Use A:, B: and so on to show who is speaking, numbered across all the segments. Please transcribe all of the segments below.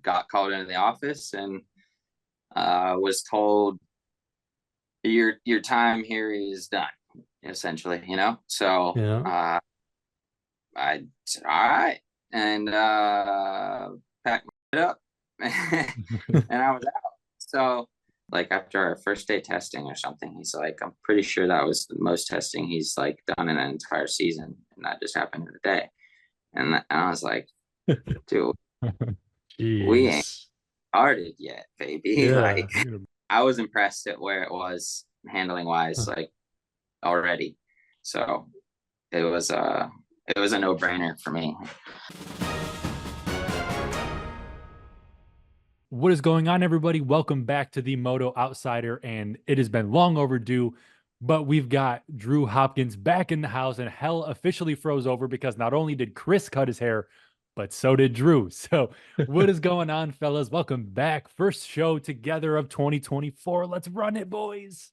A: got called into the office and was told your time here is done, essentially, So
B: Yeah.
A: I said, all right, and packed it up, and I was out. So like after our first day testing or something, he's like, I'm pretty sure that was the most testing he's like done in an entire season, and that just happened in a day. And I was like, dude, we ain't
B: Jeez.
A: started yet, baby.
B: Yeah.
A: Like I was impressed at where it was handling wise, like already. So it was a no brainer for me.
C: What is going on, everybody? Welcome back to the Moto Outsider, and it has been long overdue, but we've got Drew Hopkins back in the house, and hell officially froze over because not only did Chris cut his hair, but so did Drew. So what is going on, fellas? Welcome back. First show together of 2024. Let's run it, boys.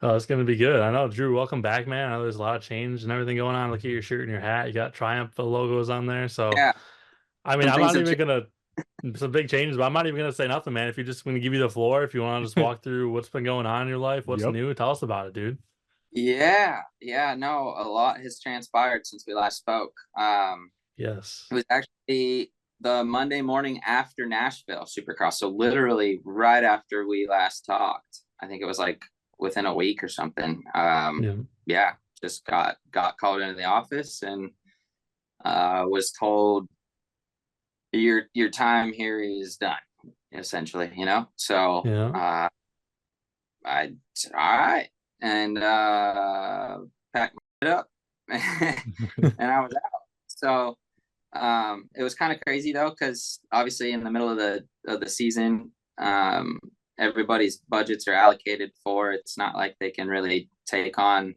B: Oh, it's gonna be good. I know, Drew. Welcome back, man. I know there's a lot of change and everything going on. Look at your shirt and your hat. You got Triumph logos on there. So,
A: Yeah,
B: I mean,
A: some
B: I'm
A: things
B: not
A: have
B: even
A: changed.
B: gonna some big changes, but I'm not even gonna say nothing, man. If you're just gonna give you the floor, if you want to just walk through what's been going on in your life, what's
C: Yep.
B: new, tell us about it, dude.
A: Yeah, no, a lot has transpired since we last spoke.
B: Yes.
A: It was actually the Monday morning after Nashville Supercross, so literally right after we last talked. I think it was like within a week or something.
B: Yeah.
A: Yeah, just got called into the office and was told your time here is done, essentially. So
B: Yeah.
A: I said, all right, and packed it up, and I was out. So it was kind of crazy though, because obviously in the middle of the season, everybody's budgets are allocated for. It's not like they can really take on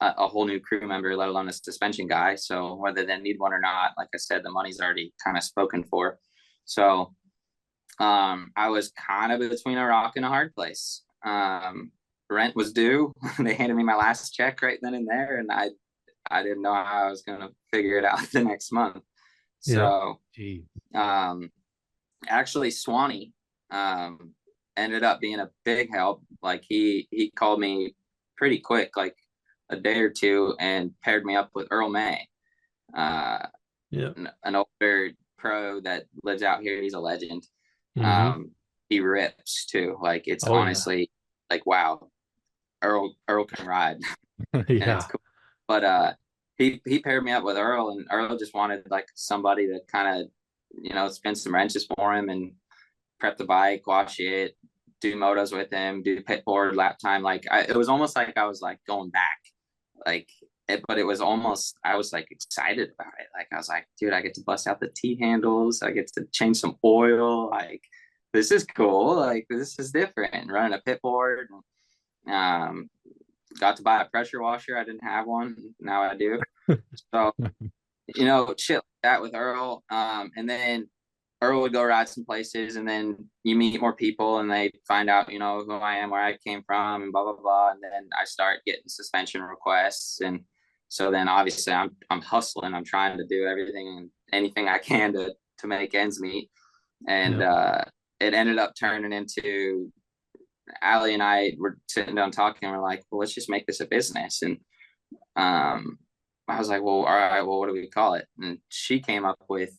A: a whole new crew member, let alone a suspension guy. So whether they need one or not, like I said, the money's already kind of spoken for. So I was kind of between a rock and a hard place. Rent was due. They handed me my last check right then and there, and I didn't know how I was gonna figure it out the next month.
B: Yeah.
A: So
C: Gee.
A: actually Swanee ended up being a big help. Like he called me pretty quick, like a day or two, and paired me up with Earl May, uh,
B: Yeah.
A: an older pro that lives out here. He's a legend.
B: Mm-hmm.
A: He rips too. Like it's
B: Oh yeah.
A: honestly like wow, Earl can ride, and it's
B: Yeah.
A: cool. But he paired me up with Earl, and Earl just wanted like somebody to kind of spin some wrenches for him and prep the bike, wash it, do motos with him, do pit board, lap time. Like it was almost like I was like going back, like but it was almost I was like excited about it. Like I was like, dude, I get to bust out the T handles, I get to change some oil, like this is cool, like this is different. Running a pit board, um, got to buy a pressure washer. I didn't have one, now I do. So shit like that with Earl. And then Earl would go ride some places, and then you meet more people, and they find out, who I am, where I came from, and blah blah blah. And then I start getting suspension requests, and so then obviously I'm hustling. I'm trying to do everything and anything I can to make ends meet. And
B: Yeah.
A: it ended up turning into Allie and I were sitting down talking, and we're like, well, let's just make this a business. And I was like, well, all right, well, what do we call it? And she came up with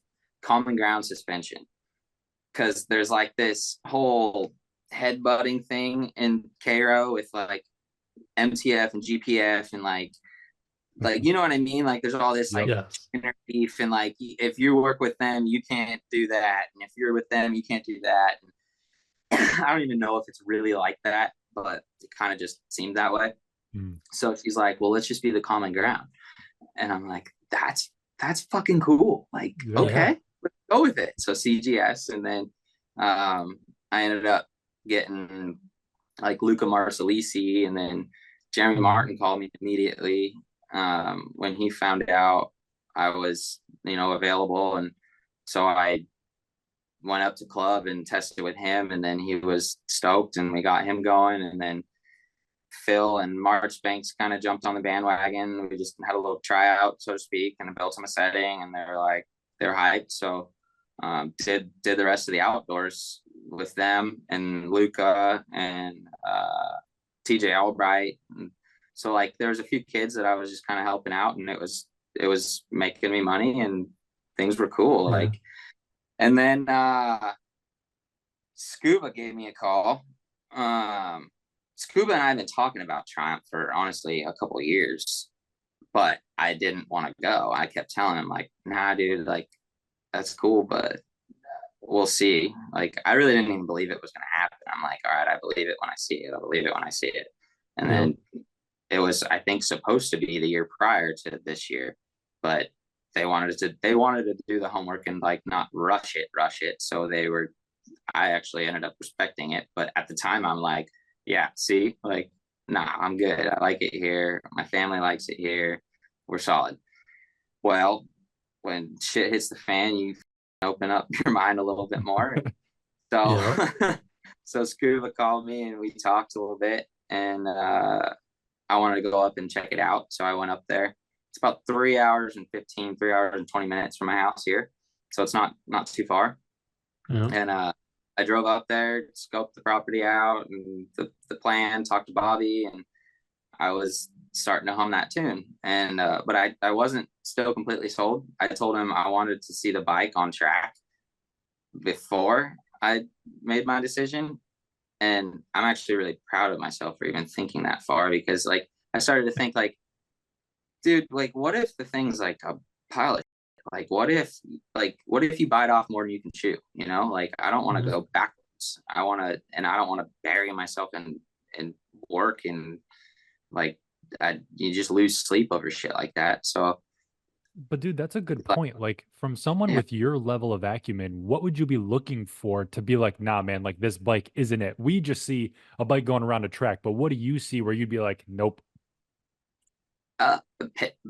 A: common ground suspension, because there's like this whole headbutting thing in Cairo with like MTF and GPF, and like you know what I mean? Like there's all this like
C: Yep.
B: Yes.
A: inner beef, and like if you work with them, you can't do that, and if you're with them, you can't do that. I don't even know if it's really like that, but it kind of just seemed that way.
C: Mm.
A: So she's like, well, let's just be the common ground. And I'm like, that's fucking cool. Like,
C: Yep.
B: Yeah.
A: okay, let's go with it. So CGS, and then I ended up getting like Luca Marsalisi, and then Jeremy
B: Mm-hmm.
A: Martin called me immediately when he found out I was, available. And so I went up to club and tested with him, and then he was stoked, and we got him going. And then Phil and Marchbanks kind of jumped on the bandwagon. We just had a little tryout, so to speak, and built him a setting, and they're hyped. So Did the rest of the outdoors with them and Luca and TJ Albright. And so like there was a few kids that I was just kind of helping out, and it was making me money and things were cool.
B: Yeah.
A: Like, and then Scuba gave me a call. Scuba and I have been talking about Triumph for honestly a couple of years, but I didn't want to go. I kept telling him like, nah, dude, like that's cool, but we'll see. Like, I really didn't even believe it was going to happen. I'm like, all right, I believe it when I see it. I believe it when I see it. And then it was, I think, supposed to be the year prior to this year, but they wanted to do the homework and like not rush it. So I actually ended up respecting it. But at the time I'm like, yeah, see, like, nah, I'm good. I like it here. My family likes it here. We're solid. Well, when shit hits the fan, you open up your mind a little bit more. So, so Scuba called me and we talked a little bit, and I wanted to go up and check it out. So I went up there. It's about 3 hours and 20 minutes from my house here. So it's not too far. And I drove up there, scoped the property out and the plan, talked to Bobby, and I was starting to hum that tune. And but I wasn't still completely sold. I told him I wanted to see the bike on track before I made my decision. And I'm actually really proud of myself for even thinking that far, because like I started to think like, dude, like what if the thing's like a pilot? Like what if you bite off more than you can chew? You know, like I don't want to go backwards. I don't want to bury myself in work, and like you just lose sleep over shit like that. So,
C: but dude, that's a good point. Like from someone with your level of acumen, what would you be looking for to be like, nah, man, like this bike isn't it? We just see a bike going around a track, but what do you see where you'd be like, nope?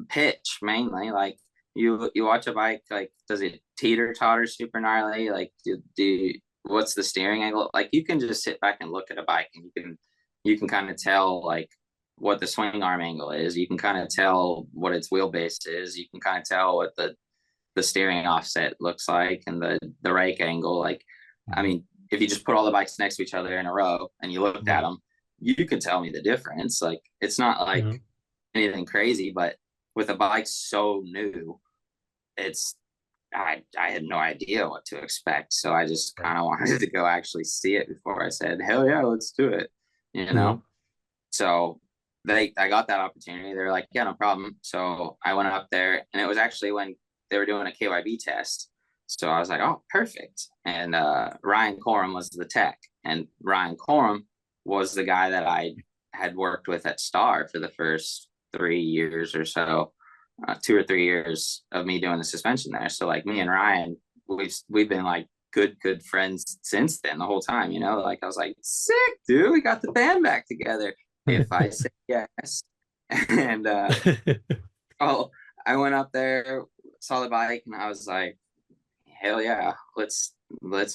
A: Pitch mainly. Like you watch a bike, like does it teeter totter super gnarly? Like what's the steering angle? Like you can just sit back and look at a bike, and you can kind of tell like what the swing arm angle is. You can kind of tell what its wheelbase is. You can kind of tell what the steering offset looks like, and the rake angle. Like, I mean, if you just put all the bikes next to each other in a row and you looked at them, you could tell me the difference. Like, it's not like anything crazy, but with a bike so new, I had no idea what to expect. So I just kind of wanted to go actually see it before I said, hell yeah, let's do it. You know? So I got that opportunity. They're like, yeah, no problem. So I went up there, and it was actually when they were doing a KYB test. So I was like, oh, perfect. And Ryan Corum was the tech, and Ryan Corum was the guy that I had worked with at Star for the first 3 years or so, 2 or 3 years of me doing the suspension there. So like me and Ryan, we've been like good friends since then, the whole time, you know. Like I was like, sick, dude, we got the band back together. If I say yes. And I went up there, saw the bike, and I was like, hell yeah, let's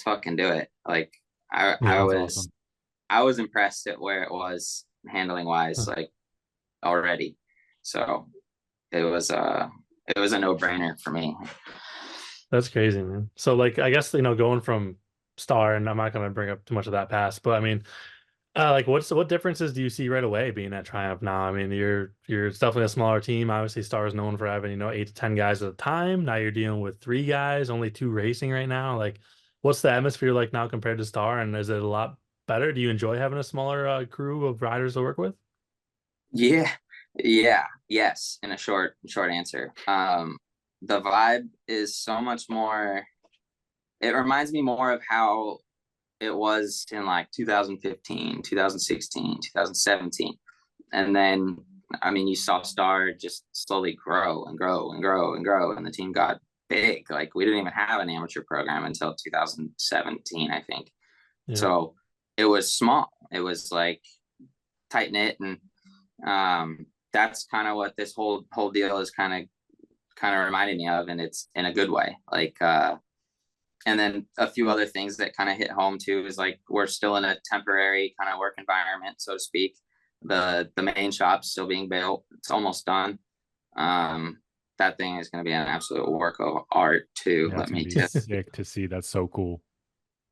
A: fucking do it. Like I was impressed at where it was handling wise, like already. So it was a no-brainer for me.
B: That's crazy, man. So like I guess, you know, going from Star, and I'm not going to bring up too much of that past, but I mean, like what differences do you see right away being at Triumph now? I mean, you're definitely a smaller team. Obviously, Star is known for having, you know, 8 to 10 guys at a time. Now you're dealing with 3 guys, only 2 racing right now. Like, what's the atmosphere like now compared to Star? And is it a lot better? Do you enjoy having a smaller crew of riders to work with?
A: Yes. In a short answer, the vibe is so much more. It reminds me more of how it was in like 2015, 2016, 2017. And then, I mean, you saw Star just slowly grow and grow and grow and grow. And the team got big. Like we didn't even have an amateur program until 2017, I think. Yeah. So it was small. It was like tight knit. And that's kind of what this whole deal is kind of reminding me of. And it's in a good way. Like, and then a few other things that kind of hit home too is like we're still in a temporary kind of work environment, so to speak. The main shop's still being built. It's almost done. that thing is going to be an absolute work of art too.
C: Yeah,
A: Let
C: it's gonna
A: me
C: be
A: tell.
C: sick to see. That's so cool.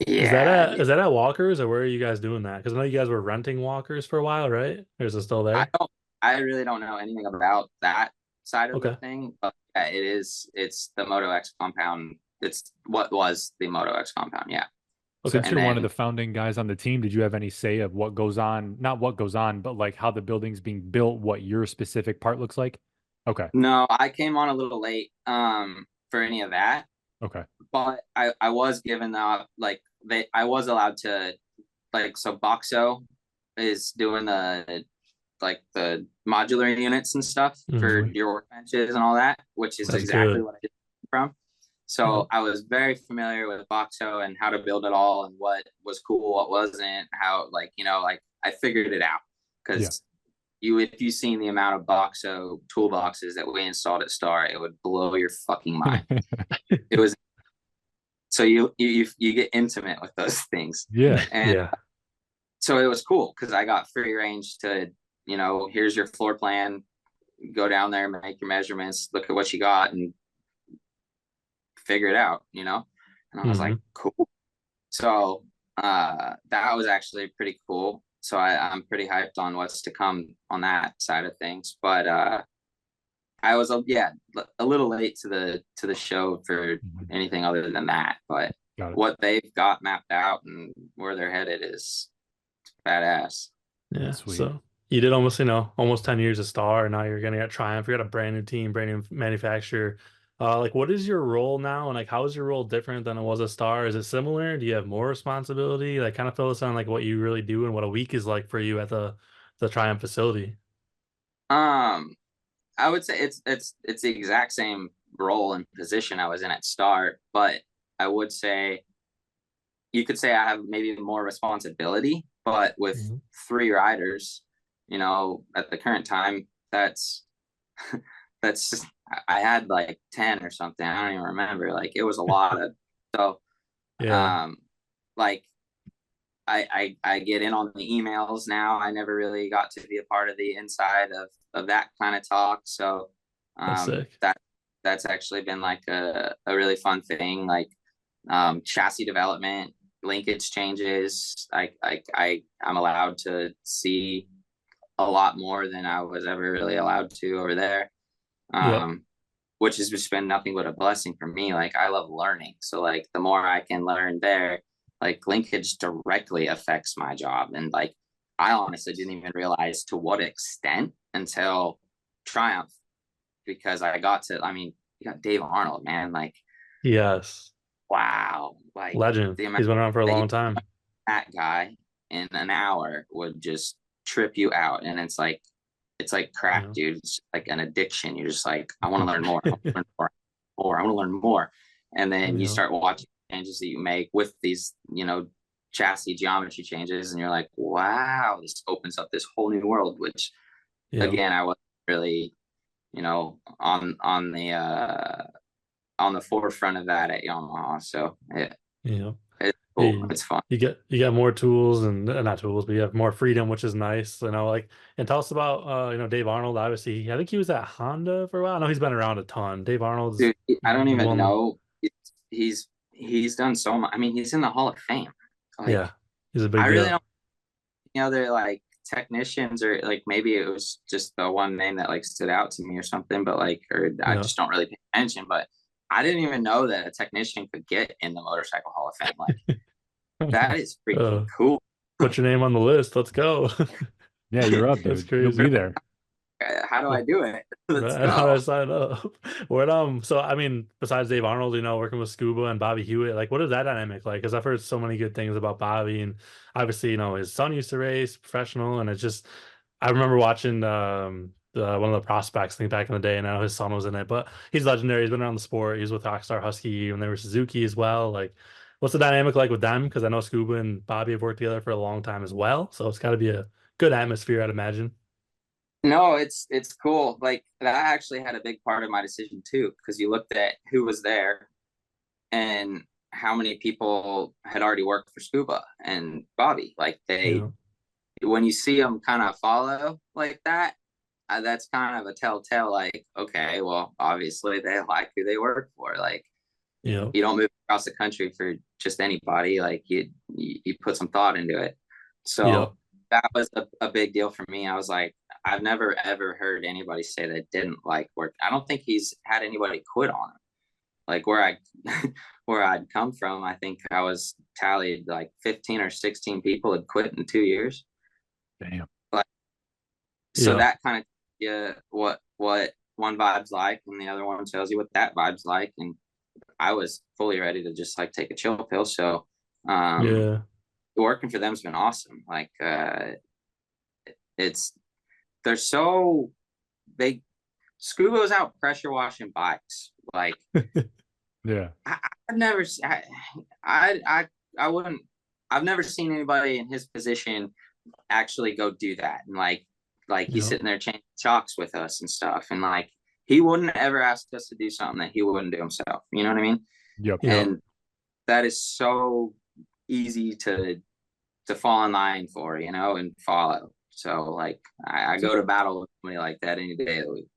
A: Yeah,
B: is that at Walkers, or where are you guys doing that? Because I know you guys were renting Walkers for a while, right? Or is it still
A: I
B: there?
A: don't. I really don't know anything about that side of the
B: Okay.
A: thing, but yeah, it is. It's the Moto X compound. It's what was the Moto X compound. Yeah,
B: Okay.
C: Since
A: and
C: you're one of
A: then
C: the founding guys on the team, did you have any say of what goes on? Not what goes on, but like how the building's being built, what your specific part looks like? Okay.
A: no, I came on a little late for any of that,
C: Okay.
A: but I was given the like they I was allowed to like so Boxo is doing the like the modular units and stuff for
B: Mhm.
A: your workbenches and all that, which is
B: That's
A: exactly
B: good.
A: what I did from. So
B: Yep.
A: I was very familiar with Boxo and how to build it all and what was cool, what wasn't, how like like I figured it out
C: Yeah.
A: because if you seen the amount of Boxo toolboxes that we installed at Star, it would blow your fucking mind. It was so you get intimate with those things,
C: Yeah.
A: and
B: Yeah.
A: so it was cool because I got free range to here's your floor plan, go down there, make your measurements, look at what you got, and figure it out. And I was like,
B: Hmm.
A: cool. So that was actually pretty cool. So I'm pretty hyped on what's to come on that side of things. But I was a little late to the show for
C: Mhm.
A: anything other than that. But
C: Got it.
A: what they've got mapped out and where they're headed is badass.
B: Yeah.
C: Sweet.
B: So you did almost, almost 10 years of Star, and now you're gonna get Triumph. You got a brand new team, brand new manufacturer. Like, what is your role now, and like, how is your role different than it was a Star? Is it similar? Do you have more responsibility? Like, kind of fill us on like what you really do and what a week is like for you at the Triumph facility.
A: Um, I would say it's the exact same role and position I was in at Star, but I would say you could say I have maybe more responsibility, but with
B: Hmm.
A: 3 riders, at the current time, that's I had like 10 or something. I don't even remember. Like it was a lot of so
B: Yeah.
A: um like I get in on the emails now. I never really got to be a part of the inside of that kind of talk. So
B: That's sick.
A: that's actually been like a really fun thing. Like chassis development, linkage changes. I'm allowed to see a lot more than I was ever really allowed to over there.
B: Yep.
A: Um, which has just been nothing but a blessing for me. Like I love learning. So like the more I can learn there, like linkage directly affects my job. And like I honestly didn't even realize to what extent until Triumph, because I mean, you got Dave Arnold, man. Like,
B: Yes.
A: wow. Like
B: Legend.
A: the amount
B: He's been around for a
A: that
B: long time.
A: that guy in an hour would just trip you out. And it's like crack,
B: Yeah.
A: dude. It's like an addiction. You're just like, I want to learn more. I want to learn more. More. I want to learn more. And then you
B: Yeah.
A: start watching changes that you make with these, chassis geometry changes, and you're like, wow, this opens up this whole new world. Which
B: Yeah.
A: again, I wasn't really, on the forefront of that at Yamaha. So
B: Yeah.
A: it's cool.
B: Hey,
A: It's fun.
B: you got more tools and not tools, but you have more freedom, which is nice. Like, and tell us about Dave Arnold. Obviously, I think he was at Honda for a while. I know he's been around a ton. Dave Arnold's
A: Dude, I don't even
B: one.
A: know. He's done so much. I mean, he's in the Hall of Fame. Like,
B: Yeah, he's a big
A: I really
B: deal.
A: don't other like technicians, or like maybe it was just the one name that like stood out to me or something, but like, or I
B: Yeah.
A: just don't really pay attention. But I didn't even know that a technician could get in the Motorcycle Hall of Fame. Like, that is freaking
B: uh,
A: cool.
B: put your name on the list. Let's go.
C: Yeah, you're up,
B: That's
C: dude. You'll
B: crazy.
C: be there.
A: How do I do it? Let's
B: Right, how do I
A: go.
B: sign up? So I mean, besides Dave Arnold, working with Scuba and Bobby Hewitt, like what is that dynamic like? Because I've heard so many good things about Bobby, and obviously, his son used to race professional, and it's just I remember watching one of the prospects thing back in the day, and I know his son was in it, but he's legendary. He's been around the sport. He's with Rockstar Husky, and they were Suzuki as well. Like, what's the dynamic like with them? Because I know Scuba and Bobby have worked together for a long time as well, so it's got to be a good atmosphere, I'd imagine.
A: No, it's cool. Like that actually had a big part of my decision too, because you looked at who was there and how many people had already worked for Scuba and Bobby. Like
B: Yeah.
A: when you see them kind of follow like that, that's kind of a telltale, like, okay, well, obviously they like who they work for. Like,
B: Yeah.
A: you don't move across the country for just anybody. Like, you put some thought into it.
B: Yeah.
A: So that was a big deal for me. I was like, I've never ever heard anybody say they didn't like work. I don't think he's had anybody quit on him. Like where I where I'd come from, I think I was tallied like 15 or 16 people had quit in 2 years.
C: Damn.
A: Like, so
B: Yeah.
A: that kind of, yeah, what one vibe's like, and the other one tells you what that vibe's like. And I was fully ready to just like take a chill pill. So
B: Yeah.
A: working for them's been awesome. Like it's they're so they Screw goes out pressure washing bikes. Like
C: Yeah.
A: I've never I wouldn't I've never seen anybody in his position actually go do that. And like he's
B: Yeah.
A: sitting there changing chocks with us and stuff. And like he wouldn't ever ask us to do something that he wouldn't do himself. You know what I mean?
C: Yep.
B: Yeah.
A: And that is so easy to fall in line for, you know, and follow. So like I go to battle with somebody like that any day of the week.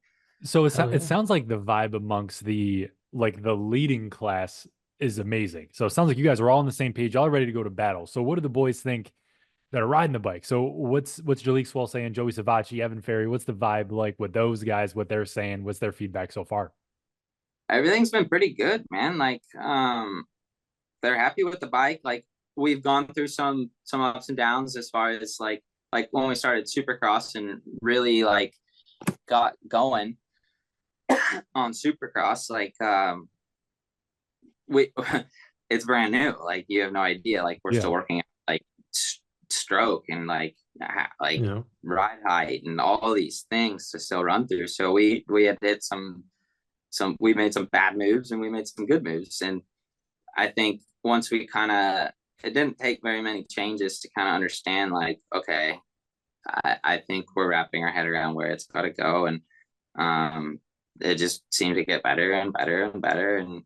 C: So
B: Hell
C: it
B: yeah.
C: sounds like the vibe amongst the leading class is amazing. So it sounds like you guys are all on the same page, all ready to go to battle. So what do the boys think that are riding the bike? So what's Jalek Swell saying, Joey Savachi, Evan Ferry? What's the vibe like with those guys? What they're saying? What's their feedback so far?
A: Everything's been pretty good, man. Like they're happy with the bike. Like we've gone through some ups and downs as far as like when we started Supercross and really like got going on Supercross, like we it's brand new. Like you have no idea. Like we're still working at like stroke and like
B: Yeah.
A: ride height and all these things to still run through. So we had did some we made some bad moves and we made some good moves. And I think once we kind of, it didn't take very many changes to kind of understand like, okay, I think we're wrapping our head around where it's got to go. And it just seemed to get better and better and better. And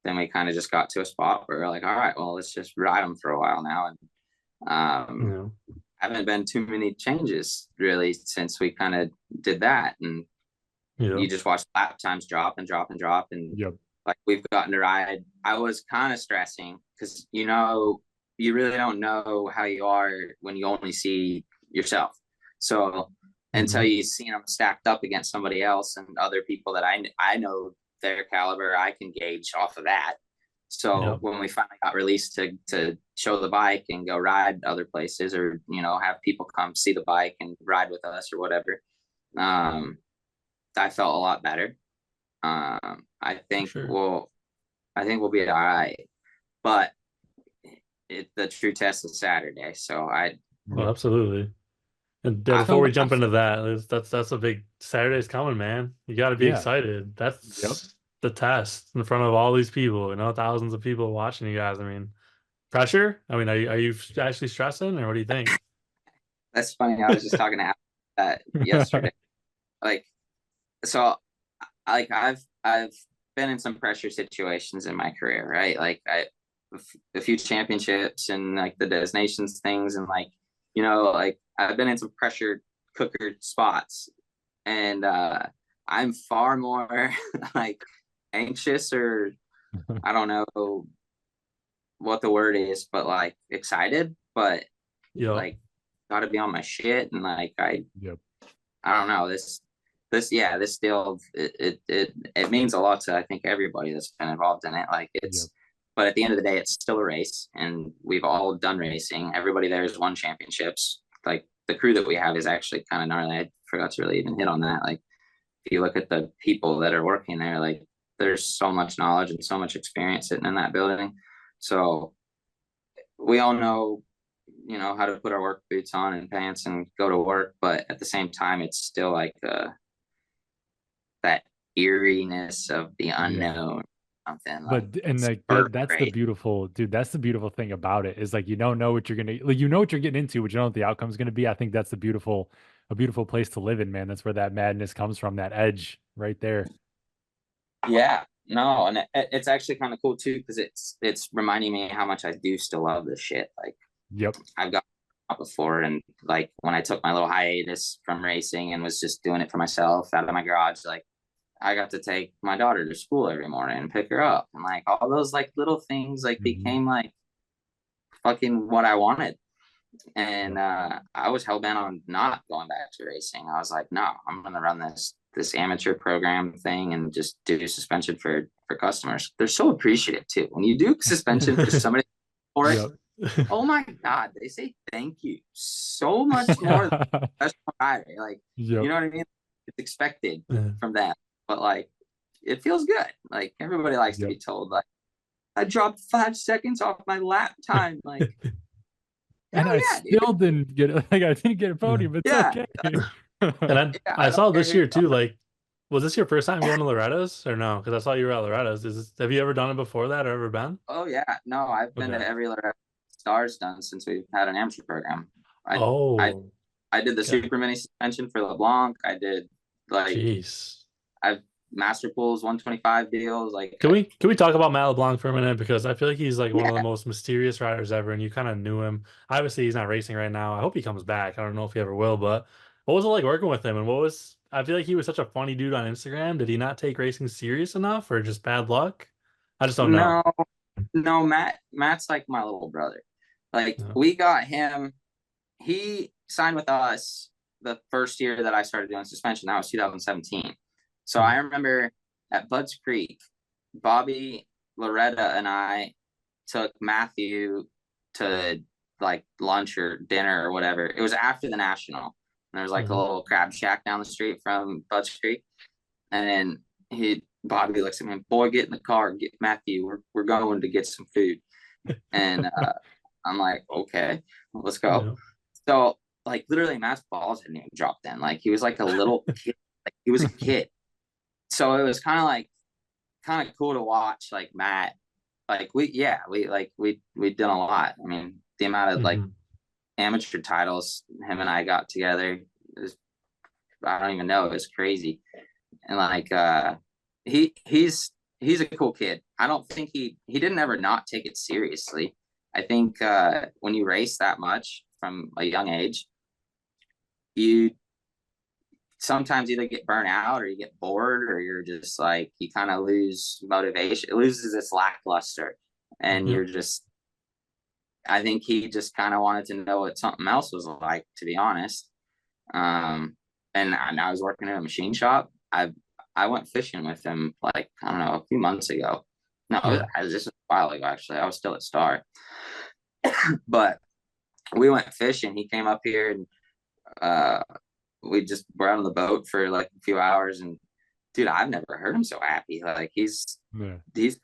A: then we kind of just got to a spot where we're like, all right, well, let's just ride them for a while now. And
B: Yeah.
A: haven't been too many changes really since we kind of did that. And
B: Yeah.
A: you just watch lap times drop and drop and drop. And
C: Yep.
A: like we've gotten to ride. I was kind of stressing because, you know, you really don't know how you are when you only see yourself. So until you see them stacked up against somebody else and other people that I know their caliber, I can gauge off of that. So
B: Yep.
A: when we finally got released to show the bike and go ride other places, or you know, have people come see the bike and ride with us or whatever, I felt a lot better. I think
B: Sure.
A: I think we'll be all right, but the true test is Saturday. So
B: Well, absolutely. And
A: I
B: before
A: feel
B: we jump into that, that's a big Saturday's coming, man. You got to be
C: Yeah.
B: excited. That's the test in front of all these people, you know, thousands of people watching you guys. I mean, pressure. I mean, are you actually stressing, or what do you think?
A: that's funny. I was just talking to Al that yesterday. Like, so like I've been in some pressure situations in my career, right? Like a few championships and like the Des Nations things, and like, you know, like I've been in some pressure cooker spots, and I'm far more like anxious, or I don't know what the word is, but like excited, but
B: Yo.
A: like gotta be on my shit. And like
C: Yep.
A: I don't know, this still it means a lot to I think everybody that's been involved in it. Like it's but at the end of the day, it's still a race, and we've all done racing. Everybody there has won championships. Like the crew that we have is actually kind of gnarly. I forgot to really even hit on that. Like if you look at the people that are working there, like there's so much knowledge and so much experience sitting in that building. So we all know, you know, how to put our work boots on and pants and go to work, but at the same time, it's still like that eeriness of the unknown. Something like,
C: But and like that's the
A: great.
C: beautiful dude. That's the beautiful thing about it is like you don't know what you're gonna like. You know what you're getting into, but you don't know what the outcome's gonna be. I think that's a beautiful place to live in, man. That's where that madness comes from. That edge right there.
A: Yeah, no, and it's actually kind of cool too because it's reminding me how much I do still love this shit. Like
C: Yep.
A: I've got out before. And like when I took my little hiatus from racing and was just doing it for myself out of my garage, like I got to take my daughter to school every morning and pick her up, and like all those like little things like became like fucking what I wanted. And I was hell bent on not going back to racing. I was like, no, I'm gonna run this amateur program thing and just do suspension for customers. They're so appreciative too when you do suspension for somebody for it. Oh my god, they say thank you so much more than a professional rider. Like, you know what I mean? It's expected from them, but like it feels good. Like everybody likes to be told, like, I dropped 5 seconds off my lap time. Like,
C: and I still didn't get it. Like I didn't get a podium, but it's okay.
B: And I saw this year too, like, was this your first time going to Loretta's or no? Because I saw you were at Loretta's. Have you ever done it before that or ever been?
A: Oh yeah, no, I've been to every Loretta Stars done since we've had an amateur program. I did the super mini suspension for LeBlanc. I did like, I've Master Pools 125 deals. Like,
B: can we talk about Matt LeBlanc for a minute, because I feel like he's like one of the most mysterious riders ever, and you kind of knew him. Obviously, he's not racing right now. I hope he comes back. I don't know if he ever will, but what was it like working with him? And I feel like he was such a funny dude on Instagram. Did he not take racing serious enough, or just bad luck? I just don't know.
A: No, Matt's like my little brother. Like we got him. He signed with us the first year that I started doing suspension. That was 2017. So I remember at Budds Creek, Bobby, Loretta, and I took Matthew to like lunch or dinner or whatever. It was after the national. And there was like a little crab shack down the street from Budds Creek. And then Bobby looks at me, boy, get in the car, get Matthew. We're going to get some food. And I'm like, okay, let's go. Yeah. So like literally Matt's balls hadn't even dropped then. Like he was like a little kid. Like he was a kid. So it was kind of cool to watch like Matt. Like we did a lot. I mean, the amount of like amateur titles him and I got together is, I don't even know, it was crazy. And like he's a cool kid. I don't think he didn't ever not take it seriously. I think when you race that much from a young age, you sometimes either get burnt out or you get bored, or you're just like, you kind of lose motivation. It loses its lackluster, and you're just, I think he just kind of wanted to know what something else was like, to be honest. And I was working in a machine shop. I went fishing with him like, I don't know, a few months ago. No, this was a while ago, actually. I was still at Star. But we went fishing. He came up here, and we just were out on the boat for like a few hours. And dude, I've never heard him so happy. Like he's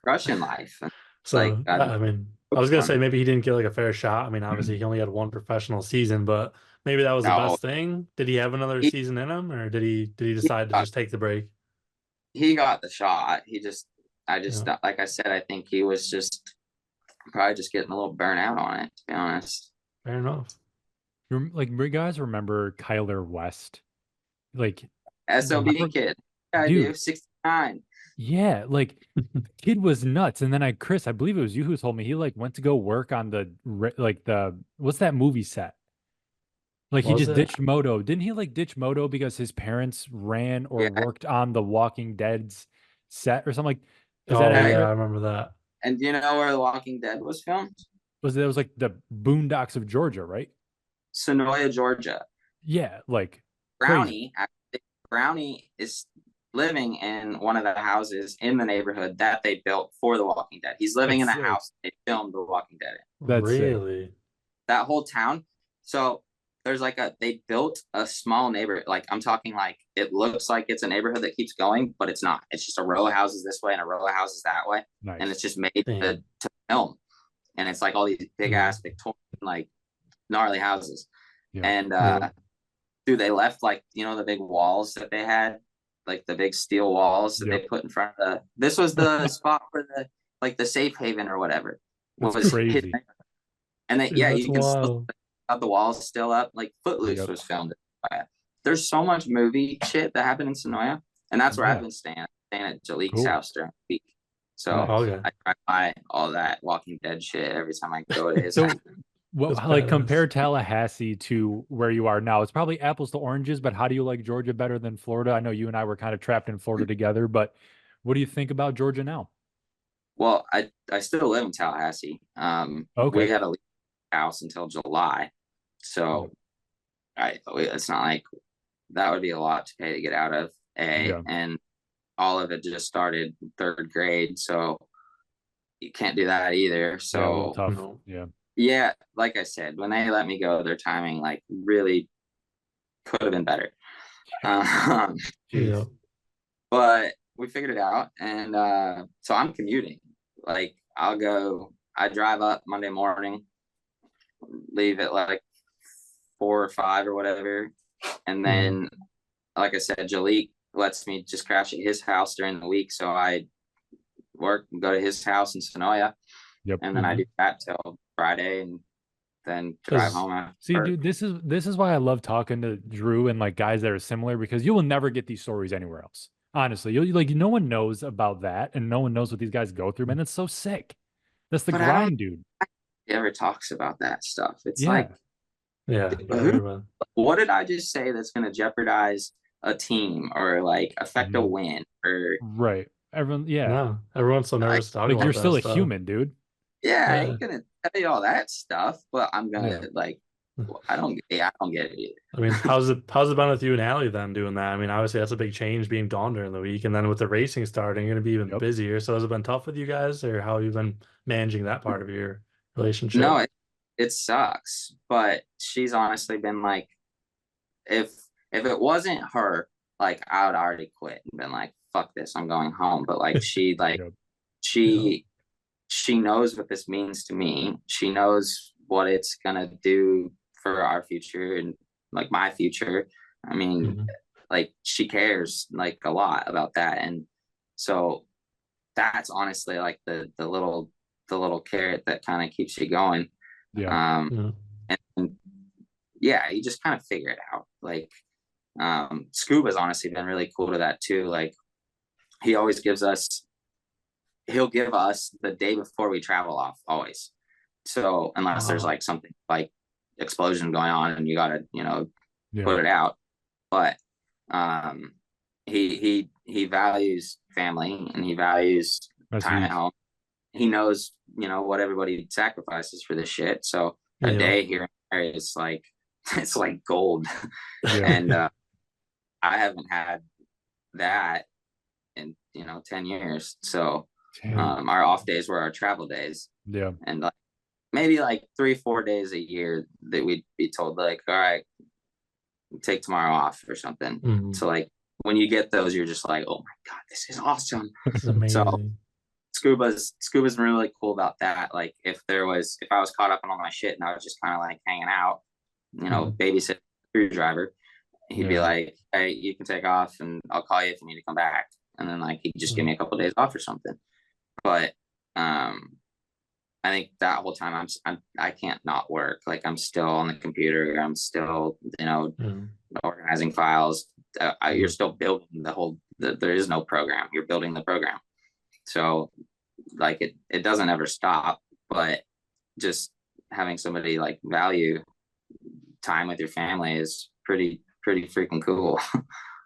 A: crushing life.
B: So like, I mean, I was gonna say maybe he didn't get like a fair shot. I mean, obviously he only had one professional season, but maybe that was the best thing. Did he have another season in him, or did he decide to just take the break?
A: He got the shot. Like I said, I think he was just probably just getting a little burnt out on it, to be honest.
B: Fair enough.
C: Like, you guys remember Kyler West? Like
A: SOB kid. Yeah, I do. 69.
C: Yeah, like the kid was nuts. And then I believe it was you who told me he like went to go work on what's that movie set? Like he just ditched Moto. Didn't he like ditch Moto because his parents ran or worked on the Walking Dead's set or something? Like,
B: I remember that.
A: And do you know where The Walking Dead was filmed?
C: It was like the boondocks of Georgia, right?
A: Sonoya, Georgia.
C: Yeah, like
A: Brownie is living in one of the houses in the neighborhood that they built for The Walking Dead. He's living in the house they filmed The Walking Dead in.
C: That's
B: really
C: sick.
A: That whole town. So there's like they built a small neighborhood. Like I'm talking like it looks like it's a neighborhood that keeps going, but it's not. It's just a row of houses this way and a row of houses that way. Nice. And it's just made to film. And it's like all these big ass Victorian, like gnarly houses. Yeah. And dude, they left like, you know, the big walls that they had, like the big steel walls that they put in front of this was the spot for the safe haven or whatever.
C: Was crazy. Hidden.
A: And then you can still have the walls still up. Like Footloose was filmed. There's so much movie shit that happened in Sonoya, and that's where I've been staying at Jalek's house during the week. So I try to buy all that Walking Dead shit every time I go to his house.
C: Well,
B: That's
C: like
B: badass.
C: compare Tallahassee to where you are now. It's probably apples to oranges, but how do you like Georgia better than Florida? I know you and I were kind of trapped in Florida together, but what do you think about Georgia now?
A: Well, I still live in Tallahassee. We
C: Okay.
A: had a lease house until July,
C: Yep.
A: so it's not like that would be a lot to pay to get out of.
C: Yeah.
A: And all of it just started third grade, so you can't do that either.
C: Yeah, a little
A: So
C: tough.
B: No.
C: Yeah.
A: yeah, like I said, when they let me go, their timing like really could have been better. Um,
B: Yeah.
C: Jeez.
A: but we figured it out, and so I'm commuting. Like I drive up Monday morning, leave at like 4 or 5 or whatever, and
B: Mhm.
A: then like I said, Jalek lets me just crash at his house during the week, so I work and go to his house in Sonoya,
C: Yep.
A: and then I do
B: Mhm.
A: that till Friday, and then drive
B: Because
A: home after
C: See,
A: work.
C: dude, this is why I love talking to Drew and like guys that are similar because you will never get these stories anywhere else. Honestly, you like no one knows about that and no one knows what these guys go through, man. It's so sick. That's the
A: But I don't
C: grind, dude.
A: ever talks about that stuff. It's like,
C: Yeah.
B: yeah, but
A: who?
B: everyone.
A: What did I just say that's going to jeopardize a team or like affect a
C: Mhm.
A: win or
C: Right. Everyone, yeah.
B: No, everyone's so
A: like?
B: nervous to talk
C: Like you're
B: about that
C: still a
B: stuff.
C: human, dude.
A: Yeah, I
B: Yeah.
A: ain't gonna tell you all that stuff, but I'm
C: Yeah.
A: gonna like. I don't. Yeah, I don't get it either.
B: I mean, how's it been with you and Allie then doing that? I mean, obviously that's a big change being gone during the week, and then with the racing starting, you're gonna be even
C: Yep.
B: busier. So has it been tough with you guys, or how have you been managing that part of your
A: No,
B: relationship?
A: it sucks, but she's honestly been like, if if it wasn't her, like I would already quit and been like, fuck this, I'm going home. But like
C: Yep.
B: Yeah.
A: she she knows what this means to me. She knows what it's gonna do for our future and like my future. I mean,
B: Mhm.
A: like she cares like a lot about that, and so that's honestly like the little carrot that kind of keeps you going.
C: Yeah.
A: Um,
B: Yeah.
A: and yeah, you just kind of figure it out. Like Scuba's honestly been really cool to that too. Like he always gives us he'll give us the day before we travel off always. So unless there's
B: Wow.
A: like something like explosion going on and you gotta,
C: Yeah.
A: put it out. But um he values family and he values
C: That's
A: time at
C: huge.
A: home. He knows, what everybody sacrifices for this shit. So a
B: Yeah.
A: day here and there is like it's like gold.
C: Yeah.
A: And I haven't had that in 10 years. So
C: Damn.
A: our off days were our travel days,
C: Yeah.
A: and like maybe like 3-4 days a year that we'd be told like, all right, take tomorrow off or something.
B: Mhm.
A: So like when you get those, you're just like, oh my god, this is awesome.
B: This is
A: So
B: amazing.
A: scuba's been really cool about that. Like if I was caught up on all my shit and I was just kind of like hanging out,
B: Mhm.
A: babysit crew driver, he'd be
C: Yeah.
A: like, hey, you can take off and I'll call you if you need to come back. And then like he'd just give
B: Mhm.
A: me a couple of days off or something. But I think that whole time I can't not work. Like I'm still on the computer. I'm still
B: Mhm.
A: organizing files. You're
C: Yeah.
A: still building there is no program. You're building the program. So like it doesn't ever stop. But just having somebody like value time with your family is pretty freaking cool.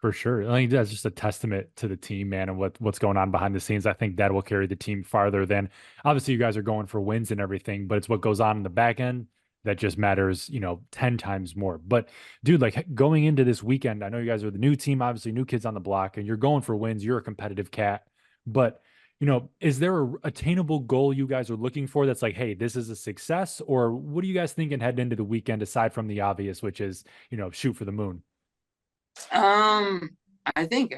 C: For sure. I think that's just a testament to the team, man, and what's going on behind the scenes. I think that will carry the team farther than obviously you guys are going for wins and everything, but it's what goes on in the back end that just matters, 10 times more. But dude, like going into this weekend, I know you guys are the new team, obviously new kids on the block, and you're going for wins. You're a competitive cat. But is there a attainable goal you guys are looking for that's like, hey, this is a success? Or what are you guys thinking heading into the weekend aside from the obvious, which is, shoot for the moon?
A: I think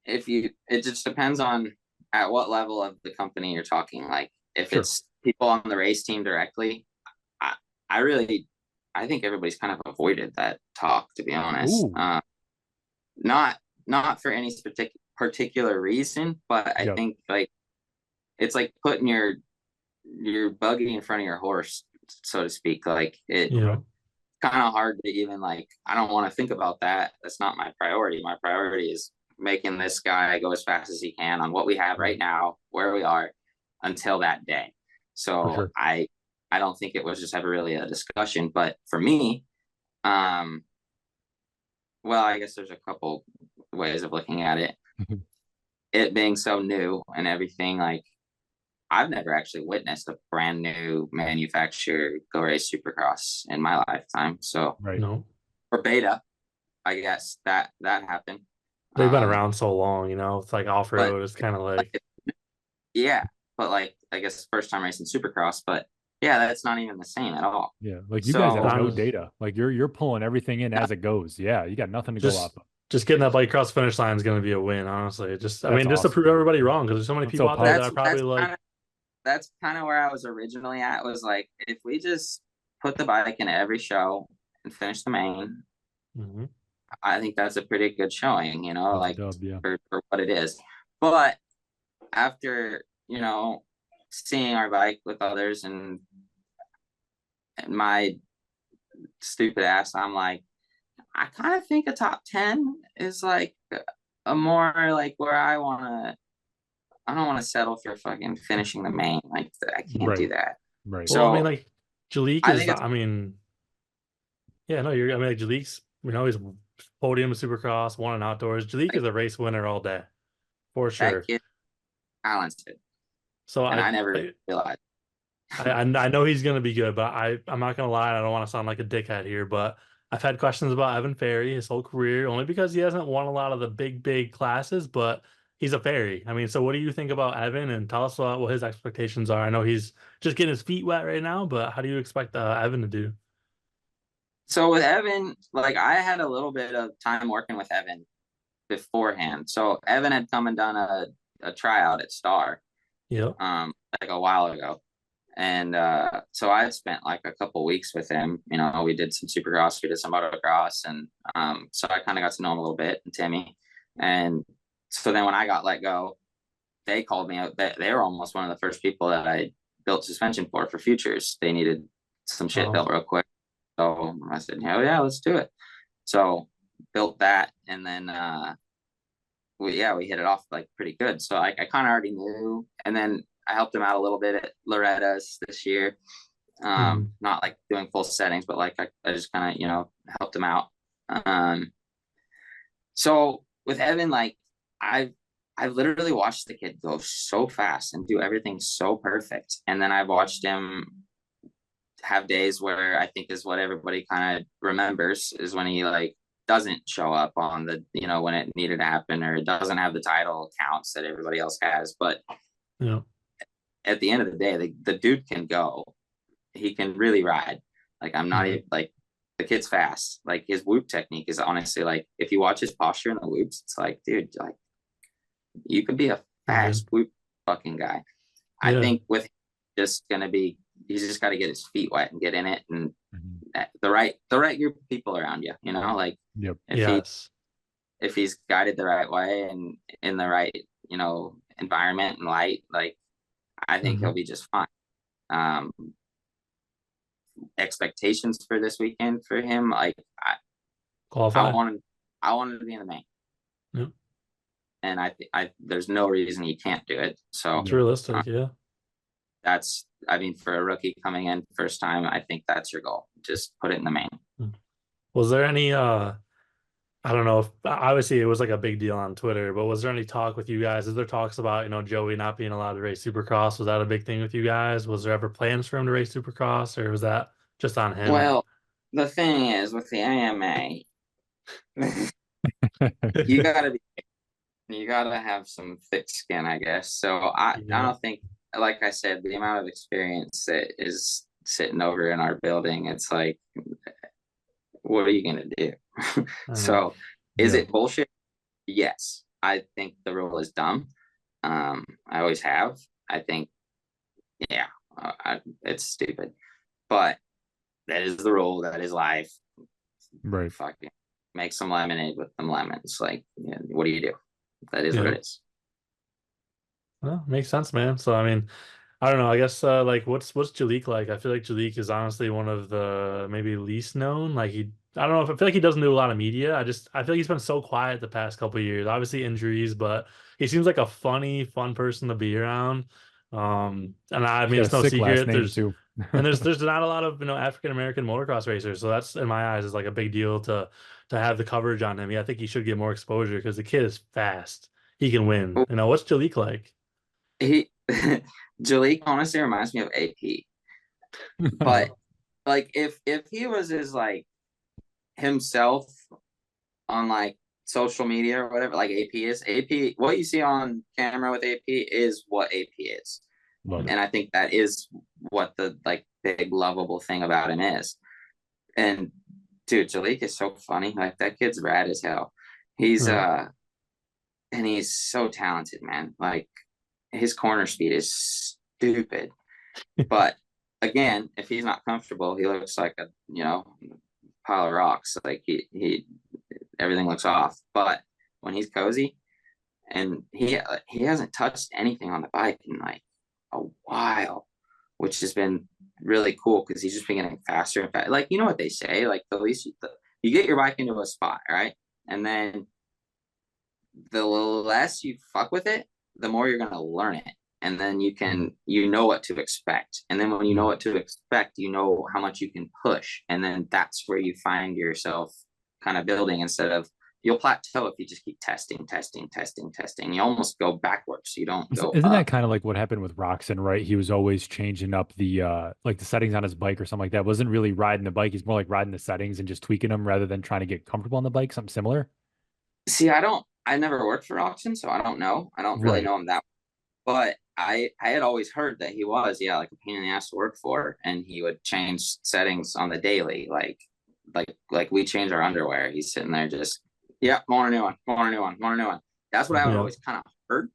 A: if you it just depends on at what level of the company you're talking. Like if
C: Sure.
A: it's people on the race team directly, I, I really I think everybody's kind of avoided that talk, to be honest.
C: Ooh.
A: Not not for any particular reason, but I
C: Yep.
A: think like it's like putting your buggy in front of your horse, so to speak. Like it
C: Okay.
B: Yeah.
A: kind of hard to even like I don't want to think about that. That's not my priority. My priority is making this guy go as fast as he can on what we have
C: Yeah.
A: right now, where we are until that day.
C: For
A: So
C: sure.
A: I don't think it was just ever really a discussion. But for me, well, I guess there's a couple ways of looking at it. It being so new and everything, like I've never actually witnessed a brand new manufacturer go race Supercross in my lifetime. So
C: Right.
B: No,
A: for beta, I guess that happened.
B: they've been around so long, it's like off
A: But
B: road. It's kind of like,
A: yeah, but like I guess first time racing Supercross, but yeah, that's not even the same at all.
C: Yeah, like you guys have
A: So
C: no data. Like you're pulling everything in as it goes. Yeah, you got nothing to go off
B: just
C: of.
B: just getting that bike across the finish line is going to be a win, honestly. I
C: That's
B: mean, just to
C: awesome.
B: prove everybody wrong, because there's so many
C: I'm
B: people
C: so
B: out there that
C: pumped.
B: are probably like,
A: that's kind of where I was originally at, was like if we just put the bike in every show and finish the main,
B: mhm.
A: I think that's a pretty good showing,
C: That's a
A: like
C: dub, yeah.
A: for what it is. But after, seeing our bike with others and my stupid ass, I'm like, I kind of think a top 10 is like a more like where I don't want to settle for fucking finishing the main. Like I can't do
C: Right.
A: that.
C: Right.
B: Well, I mean,
A: So
B: like Jalek
A: I
B: is,
A: think it's
B: I mean, yeah, no, I mean, like Jalek's, he's podium Supercross, won in outdoors. Jalek
A: like
B: is a race winner all day, for
A: that
B: sure.
A: kid talented,
B: So
A: and I never
B: I,
A: realized.
B: I know he's gonna be good, but I'm not gonna lie. I don't want to sound like a dickhead here, but I've had questions about Evan Ferry his whole career, only because he hasn't won a lot of the big classes, but he's a Ferry. I mean, so what do you think about Evan? And tell us what his expectations are. I know he's just getting his feet wet right now, but how do you expect Evan to do?
A: So with Evan, like I had a little bit of time working with Evan beforehand. So Evan had come and done a tryout at Star,
B: Yeah.
A: like a while ago. And so I spent like a couple weeks with him. We did some Supercross, we did some motocross, and so I kind of got to know him a little bit, and Timmy. And so then when I got let go, they called me out. They were almost one of the first people that I built suspension for futures. They needed some shit
B: Oh,
A: built real quick. So I said, hell yeah, let's do it. So built that, and then we hit it off like pretty good. So I kind of already knew, and then I helped him out a little bit at Loretta's this year.
B: mhm.
A: Not like doing full settings, but like I just kind of helped him out. Um, so with Evan, like I've literally watched the kid go so fast and do everything so perfect, and then I've watched him have days where I think is what everybody kind of remembers is when he like doesn't show up on the when it needed to happen, or it doesn't have the title counts that everybody else has. But
B: Yeah.
A: at the end of the day, the dude can go. He can really ride. Like I'm not even like the kid's fast. Like his whoop technique is honestly like if you watch his posture in the whoops, it's like, dude, like you could be a
B: Mhm.
A: fast whoop fucking guy. I
B: Yeah.
A: think with just gonna be he's just got to get his feet wet and get in it, and
C: Mhm.
A: the right group of people around you. Like
C: Yep.
B: Yes.
A: if he's guided the right way and in the right environment and light, like I think he'll
B: Mhm.
A: be just fine. Um, Expectations for this weekend for him, like I
B: Qualify.
A: want him, I want him to be in the main,
B: Yeah.
A: and I there's no reason he can't do it. So
B: It's
C: Yep.
B: realistic. Yeah.
A: that's, I mean, for a rookie coming in first time, I think that's your goal. Just put it in the main.
B: Was there any I don't know if obviously it was like a big deal on Twitter, but was there any talk with you guys? Is there talks about, Joey not being allowed to race Supercross? Was that a big thing with you guys? Was there ever plans for him to race Supercross, or was that just on him?
A: Well, the thing is with the AMA, you gotta be, you gotta have some thick skin, I guess. So I
B: Yeah.
A: don't think, like I said, the amount of experience that is sitting over in our building, it's like, what are you gonna do?
B: I know.
A: So is
C: Yeah.
A: it bullshit? Yes. I think the rule is dumb. I always have. I think, yeah, it's stupid, but that is the rule. That is life.
C: Right.
A: Fucking make some lemonade with some lemons. Like, what do you do? That is what
B: Yeah.
A: it is.
B: Well, makes sense, man. So I mean, I don't know. I guess like what's Jalek like? I feel like Jalek is honestly one of the maybe least known. Like I don't know if I feel like he doesn't do a lot of media. I feel like he's been so quiet the past couple of years. Obviously injuries, but he seems like a fun person to be around. And I
C: He's
B: mean,
C: got
B: it's
C: a
B: no
C: sick last
B: secret.
C: name too.
B: There's not a lot of African American motocross racers, so that's in my eyes is like a big deal to have the coverage on him. Yeah, I think he should get more exposure because the kid is fast. He can win. What's Jalek like?
A: He Jalek honestly reminds me of AP. But like if he was as like himself on like social media or whatever, like AP is, AP, what you see on camera with AP is what AP is.
C: Love it.
A: And I think that is what the like big lovable thing about him is. And dude, Jalek is so funny. Like that kid's rad as hell. He's and he's so talented, man. Like his corner speed is stupid. But again, if he's not comfortable, he looks like a pile of rocks. Like he everything looks off. But when he's cozy, and he hasn't touched anything on the bike in like a while, which has been really cool because he's just been getting faster and faster. Like, you know what they say, like the least you get your bike into a spot, right? And then the less you fuck with it, the more you're gonna learn it. And then you know what to expect. And then when you know what to expect, you know how much you can push. And then that's where you find yourself kind of building instead of you'll plateau if you just keep testing. You almost go backwards. You don't go
C: Isn't
A: up.
C: that kind of like what happened with Roxon, right? He was always changing up the like the settings on his bike or something like that. Wasn't really riding the bike. He's more like riding the settings and just tweaking them rather than trying to get comfortable on the bike. Something similar.
A: See, I never worked for Auction, so I don't know. I don't really
C: Right.
A: know him that well. But I had always heard that he was, yeah, like a pain in the ass to work for, and he would change settings on the daily, like we change our underwear. He's sitting there just, yeah, want a new one, want a new one, want a new one. That's what I would
B: Yeah.
A: always kind of heard.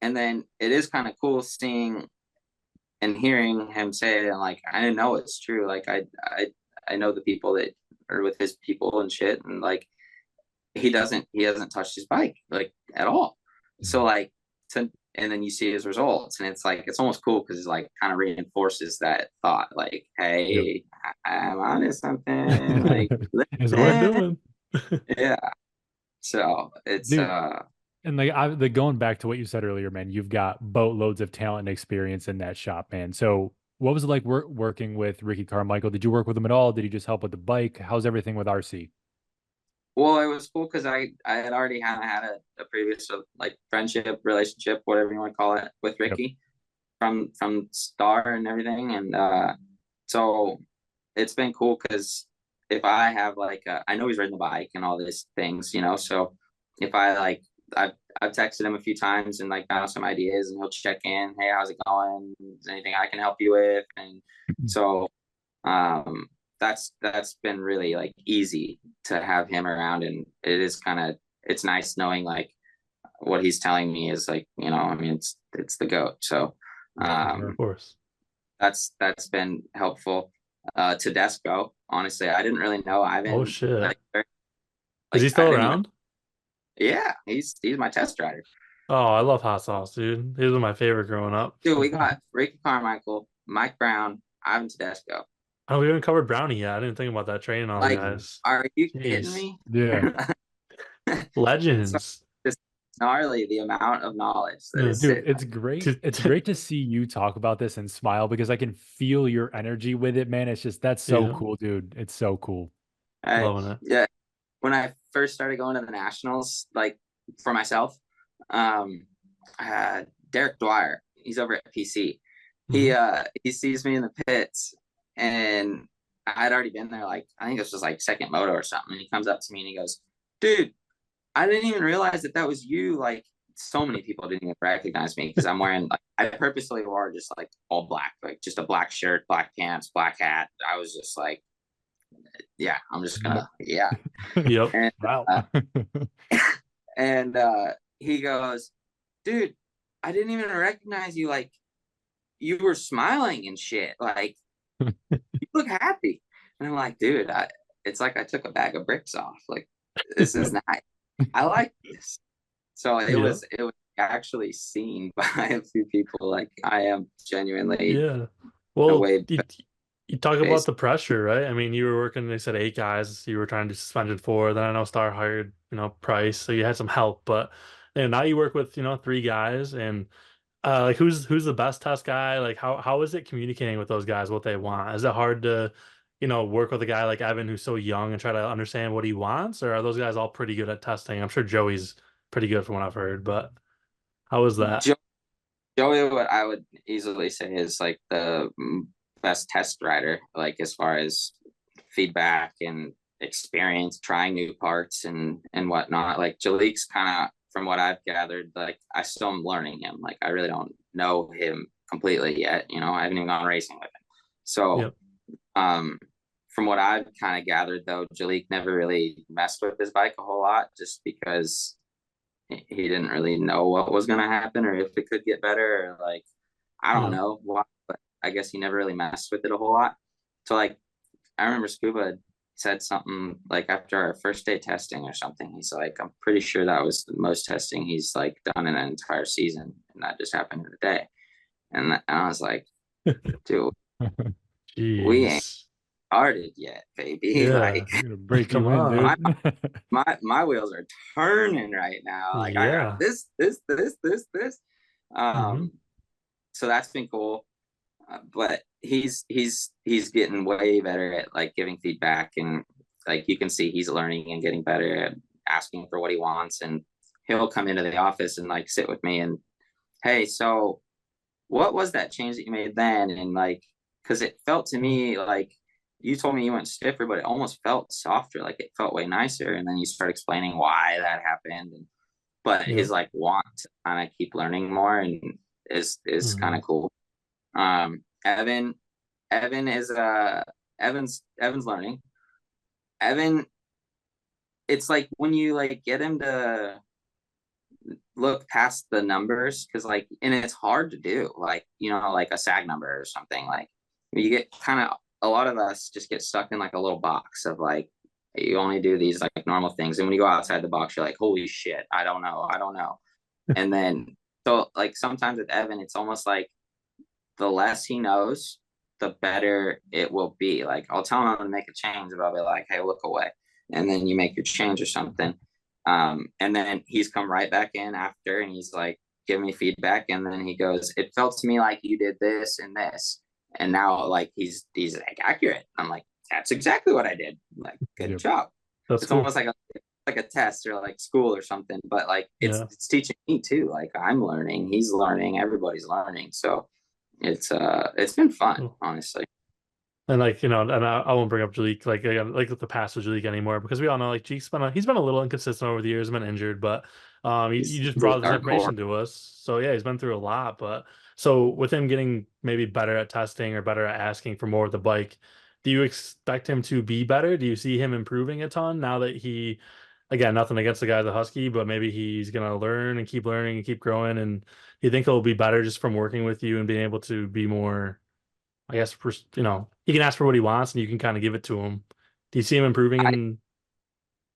A: And then it is kind of cool seeing and hearing him say it, and like I didn't know it's true. Like I know the people that are with his people and shit, and like he hasn't touched his bike like at all. So like and then you see his results, and it's like it's almost cool because it's like kind of reinforces that thought, like, hey, I'm onto something. Like,
C: Is
B: What we're
C: what,
B: doing.
A: yeah. So it's
C: dude. And like the going back to what you said earlier, man, you've got boatloads of talent and experience in that shop, man. So what was it like working with Ricky Carmichael? Did you work with him at all? Did he just help with the bike? How's everything with RC?
A: well, it was cool because I had already kind of had a previous like friendship, relationship, whatever you want to call it, with
C: Yep.
A: Ricky from Star and everything. And so it's been cool because if I have like I know he's riding the bike and all these things, so if I like I've texted him a few times and like bounced some ideas, and he'll check in, hey, how's it going, is there anything I can help you with? And so um that's been really like easy to have him around. And it is kind of, it's nice knowing like what he's telling me is like, I mean, it's the goat. So
B: Of course.
A: that's been helpful. Tedesco, honestly, I didn't really know Ivan.
B: Oh shit.
A: Like,
B: Is he
A: I
B: still
A: didn't even,
B: around?
A: yeah, he's my test rider.
B: Oh, I love hot sauce, dude. He was my favorite growing up.
A: Dude, we got Ricky Carmichael, Mike Brown, Ivan Tedesco.
B: Oh, we haven't covered Brownie yet. I didn't think about that training all the
A: Like,
B: guys.
A: are you kidding
B: Jeez.
A: me?
C: Yeah.
A: So
B: Legends.
A: just gnarly the amount of knowledge that
B: Yeah.
A: is
C: Dude,
A: sitting.
C: it's great. It's great to see you talk about this and smile because I can feel your energy with it, man. It's just that's so
B: Yeah.
C: cool, dude. It's so cool.
B: Loving it.
A: Yeah, when I first started going to the nationals, like for myself, um, Derek Dwyer, he's over at PC. He sees me in the pits, and I'd already been there. Like I think this was like second moto or something. And he comes up to me and he goes, "Dude, I didn't even realize that was you." Like so many people didn't even recognize me because I'm wearing like I purposely wore just like all black, like just a black shirt, black pants, black hat. I was just like, yeah, I'm just gonna, yeah.
B: Yep.
A: And
C: Wow.
A: and he goes, "Dude, I didn't even recognize you. Like you were smiling and shit. Like you look happy." And I'm like, "Dude, it's like I took a bag of bricks off. Like this is nice. I like this." So it was actually seen by a few people. Like I am genuinely
B: Yeah. Well,
A: way
B: you talk about the pressure, right? I mean, you were working, they said 8 guys, you were trying to suspended 4. Then I know Star hired, Price, so you had some help, but now you work with, 3 guys, and Like who's the best test guy? Like how is it communicating with those guys what they want? Is it hard to, work with a guy like Evan who's so young and try to understand what he wants, or are those guys all pretty good at testing? I'm sure Joey's pretty good from what I've heard, but how is that?
A: Jo- Joey, what I would easily say is like the best test rider, like as far as feedback and experience, trying new parts and whatnot. Like Jalek's kind of, from what I've gathered, like I still am learning him. Like I really don't know him completely yet. I haven't even gone racing with him. So,
B: Yep.
A: from what I've kind of gathered, though, Jalek never really messed with his bike a whole lot, just because he didn't really know what was going to happen or if it could get better, or like I don't
B: Yeah.
A: know why, but I guess he never really messed with it a whole lot. So like I remember Scuba said something like after our first day testing or something. He's like, I'm pretty sure that was the most testing he's like done in an entire season, and that just happened in a day. And I was like, dude, we ain't
B: Jeez.
A: started yet, baby.
B: Yeah.
A: Like
C: You're gonna break
B: Come
C: him in,
B: on.
A: my
C: dude.
A: my wheels are turning right now. Like I got
B: Yeah.
A: this.
B: Hmm.
A: Um, so that's been cool. But he's getting way better at like giving feedback, and like you can see he's learning and getting better at asking for what he wants, and he'll come into the office and like sit with me and, hey, so what was that change that you made then? And like, because it felt to me like you told me you went stiffer, but it almost felt softer, like it felt way nicer. And then you start explaining why that happened, and but
B: Yep.
A: his like want to kind of keep learning more and is kind
B: Hmm.
A: of cool. Evan, Evan is Evan's learning. Evan, it's like when you like get him to look past the numbers, because like, and it's hard to do, like like a sag number or something. Like you get kind of, a lot of us just get stuck in like a little box of like you only do these like normal things, and when you go outside the box, you're like, holy shit, I don't know. And then so like sometimes with Evan, it's almost like the less he knows, the better it will be. Like I'll tell him to make a change, but I'll be like, hey, look away. And then you make your change or something. And then he's come right back in after and he's like, give me feedback. And then he goes, it felt to me like you did this and this. And now like he's like accurate. I'm like, that's exactly what I did. Like, good
C: Yep.
A: job.
B: That's
A: It's
B: cool.
A: almost like a test or like school or something, but like it's
B: Yeah.
A: it's teaching me too. Like I'm learning, he's learning, everybody's learning. So it's been fun,
B: Cool.
A: honestly.
B: And like, and I won't bring up Jalek like again, like with the past with Jalek anymore because we all know like he's been a little inconsistent over the years, been injured, but you
A: He's
B: just
A: the
B: brought this
A: dark horse.
B: information to us. So yeah, he's been through a lot. But so with him getting maybe better at testing or better at asking for more of the bike, do you expect him to be better? Do you see him improving a ton now that he, again, nothing against the guy the Husky, but maybe he's gonna learning and keep growing, and you think he'll be better just from working with you and being able to be more, I guess, he can ask for what he wants and you can kind of give it to him. Do you see him improving
A: I
B: in?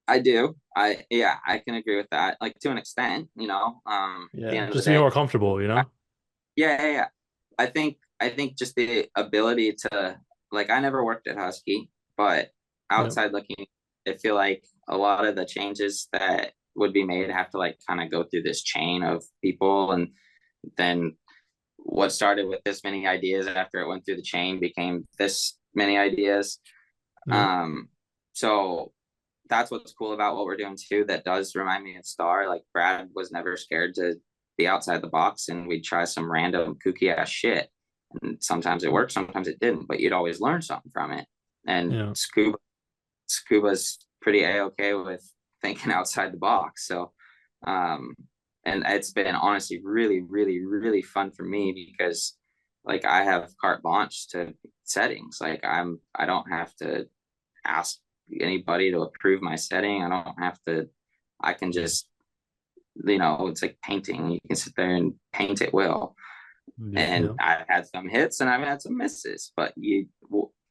A: I do. Yeah, I can agree with that. Like to an extent, at the
B: Yeah,
A: end of the
B: just to be
A: day.
B: more comfortable?
A: Yeah. I think just the ability to, like, I never worked at Husky, but
B: Yeah.
A: outside looking, I feel like a lot of the changes that would be made have to like kind of go through this chain of people, and then what started with this many ideas after it went through the chain became this many ideas.
B: Yeah.
A: Um, so that's what's cool about what we're doing too. That does remind me of Star. Like Brad was never scared to be outside the box, and we'd try some random kooky ass shit. And sometimes it worked, sometimes it didn't, but you'd always learn something from it. And
B: Yeah.
A: Scuba's pretty a-okay with thinking outside the box. So, um, and it's been honestly really, really, really fun for me because like I have carte blanche to settings. Like I don't have to ask anybody to approve my setting. I don't have to, I can just, it's like painting. You can sit there and paint it well.
C: Yep.
A: And
B: Yeah.
A: I've had some hits and I've had some misses, but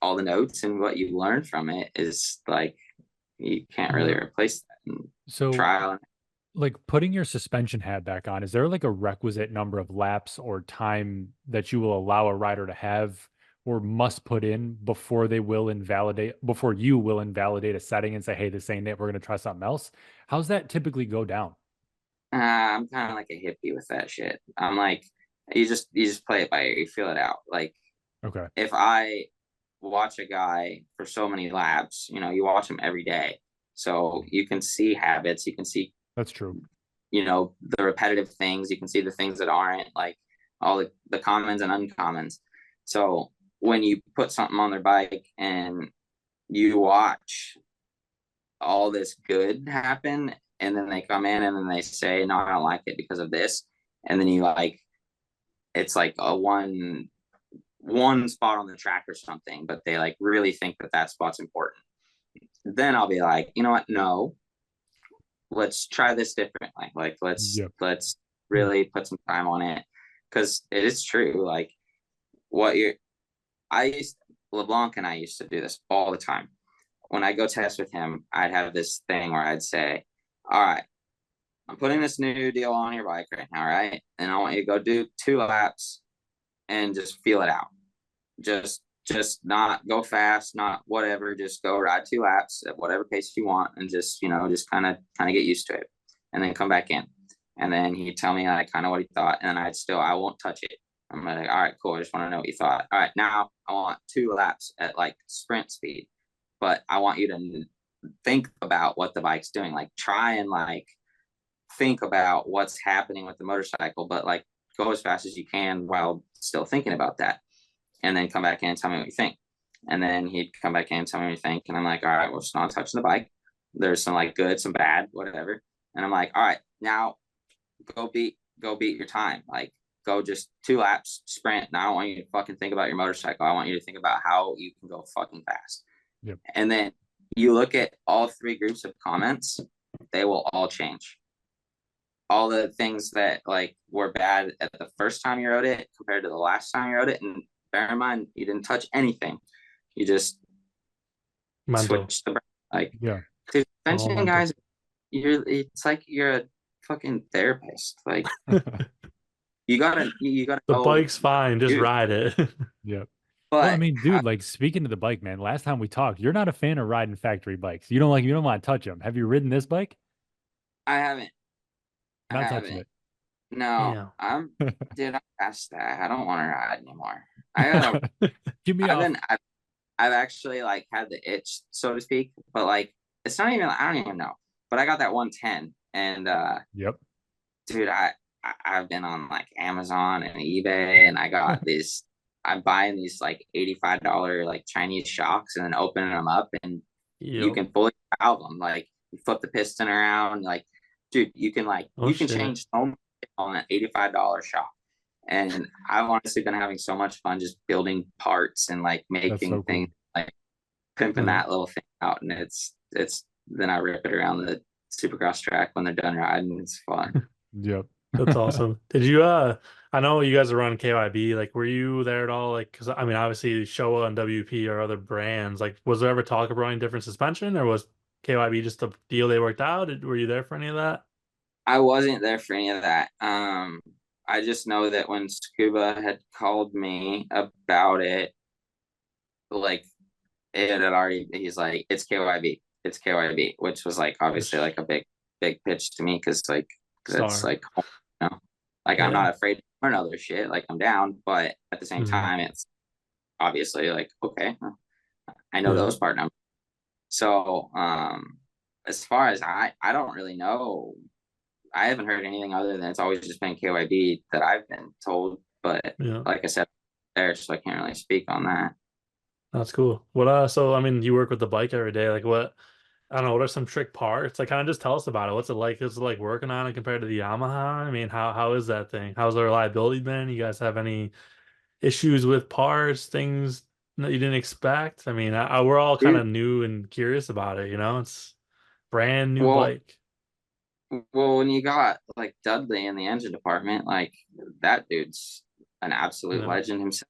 A: all the notes and what you learn from it is like, you can't really
B: Yeah.
A: replace that in
C: So,
A: trial.
C: like putting your suspension hat back on, is there like a requisite number of laps or time that you will allow a rider to have or must put in before you will invalidate a setting and say, hey, this ain't it, we're going to try something else? How's that typically go down?
A: I'm kind of like a hippie with that shit. I'm like, You just play it by ear. You feel it out. Like
C: Okay.
A: if I watch a guy for so many laps, you watch him every day. So you can see habits, you can see,
C: That's true.
A: the repetitive things, you can see the things that aren't, like all the commons and uncommons. So when you put something on their bike and you watch all this good happen, and then they come in and then they say, no, I don't like it because of this. And then it's like a one spot on the track or something, but they like really think that spot's important. Then I'll be like, you know what? No, let's try this differently. Like let's really put some time on it, because it is true. Like what you're, LeBlanc and I used to do this all the time. When I go test with him, I'd have this thing where I'd say, all right, I'm putting this new deal on your bike right now, right? And I want you to go do 2 laps and just feel it out. Just not go fast, not whatever, just go ride 2 laps at whatever pace you want, and just kind of get used to it, and then come back in. And then he'd tell me like kind of what he thought, and I won't touch it. I'm like, all right, cool, I just want to know what you thought. All right, now I want 2 laps at like sprint speed, but I want you to think about what the bike's doing. Like try and like think about what's happening with the motorcycle, but like go as fast as you can while still thinking about that. And then come back in and tell me what you think. And then he'd come back in and tell me what you think. And I'm like, all right, we're just not touching the bike. There's some like good, some bad, whatever. And I'm like, all right, now go beat your time. Like go just 2 laps, sprint. Now I don't want you to fucking think about your motorcycle. I want you to think about how you can go fucking fast.
C: Yep.
A: And then you look at all 3 groups of comments, they will all change. All the things that like were bad at the first time you rode it compared to the last time you rode it. And bear in mind, you didn't touch anything. You just switched the brake. Like, dude, suspension guys, it's like you're a fucking therapist. Like, you gotta
B: the bike's fine, just ride it.
C: Yep.
A: But
C: well, I mean, dude, like speaking of the bike, man, last time we talked, you're not a fan of riding factory bikes. You don't want to touch them. Have you ridden this bike?
A: I haven't.
C: Not touching it.
A: No, dude, I'm past that. I don't want to ride anymore. I gotta
C: give me off.
A: I've actually like had the itch, so to speak, but like it's not even, I don't even know. But I got that 110, and
C: yep,
A: dude, I've been on like Amazon and eBay, and I got these. I'm buying these like $85 like Chinese shocks, and then opening them up, and you can fully valve them. Like you flip the piston around, like dude, you can change so much on an $85 shock. And I've honestly been having so much fun just building parts and like making things, like pimping that little thing out. And it's then I rip it around the Supercross track when they're done riding. It's fun.
C: Yep.
B: That's awesome. Did you I know you guys are running KYB, like were you there at all? Like, because I mean obviously Showa and WP are other brands. Like was there ever talk of running different suspension, or was KYB just a deal they worked out? Were you there for any of that?
A: I wasn't there for any of that. I just know that when Scuba had called me about it, like it had already, he's like, it's KYB, which was like obviously like a big pitch to me, because it's like, like I'm not afraid to learn other shit, like I'm down, but at the same time it's obviously like, okay, I know those part numbers. So as far as I don't really know. I haven't heard anything other than it's always just been KYB that I've been told. But like I said, so I can't really speak on that.
B: That's cool. What so I mean, you work with the bike every day. Like what, I don't know, what are some trick parts? Like kind of just tell us about it. What's it like? Is it like working on it compared to the Yamaha? I mean, how is that thing? How's the reliability been? You guys have any issues with parts, things that you didn't expect? I mean, we're all kind of new and curious about it, it's brand new bike.
A: Well, when you got like Dudley in the engine department, like that dude's an absolute legend himself.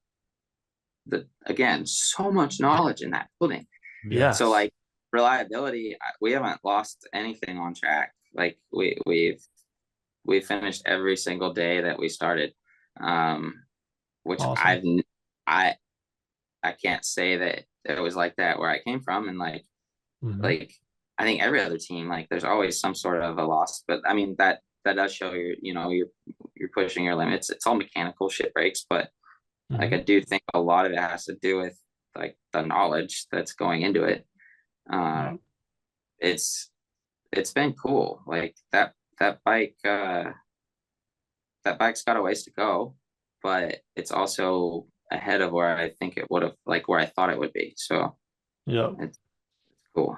A: Again, so much knowledge in that building.
B: Yeah.
A: So like reliability, we haven't lost anything on track. Like we finished every single day that we started. Which awesome. I can't say that it was like that where I came from, and like I think every other team, like there's always some sort of a loss, but I mean that does show you're pushing your limits. It's all mechanical shit breaks, but like I
B: Mhm.
A: do think a lot of it has to do with like the knowledge that's going into it.
B: Yeah.
A: It's it's been cool. Like that bike that bike's got a ways to go, but it's also ahead of where I think it would have, like where I thought it would be. So
B: Yeah.
A: it's cool.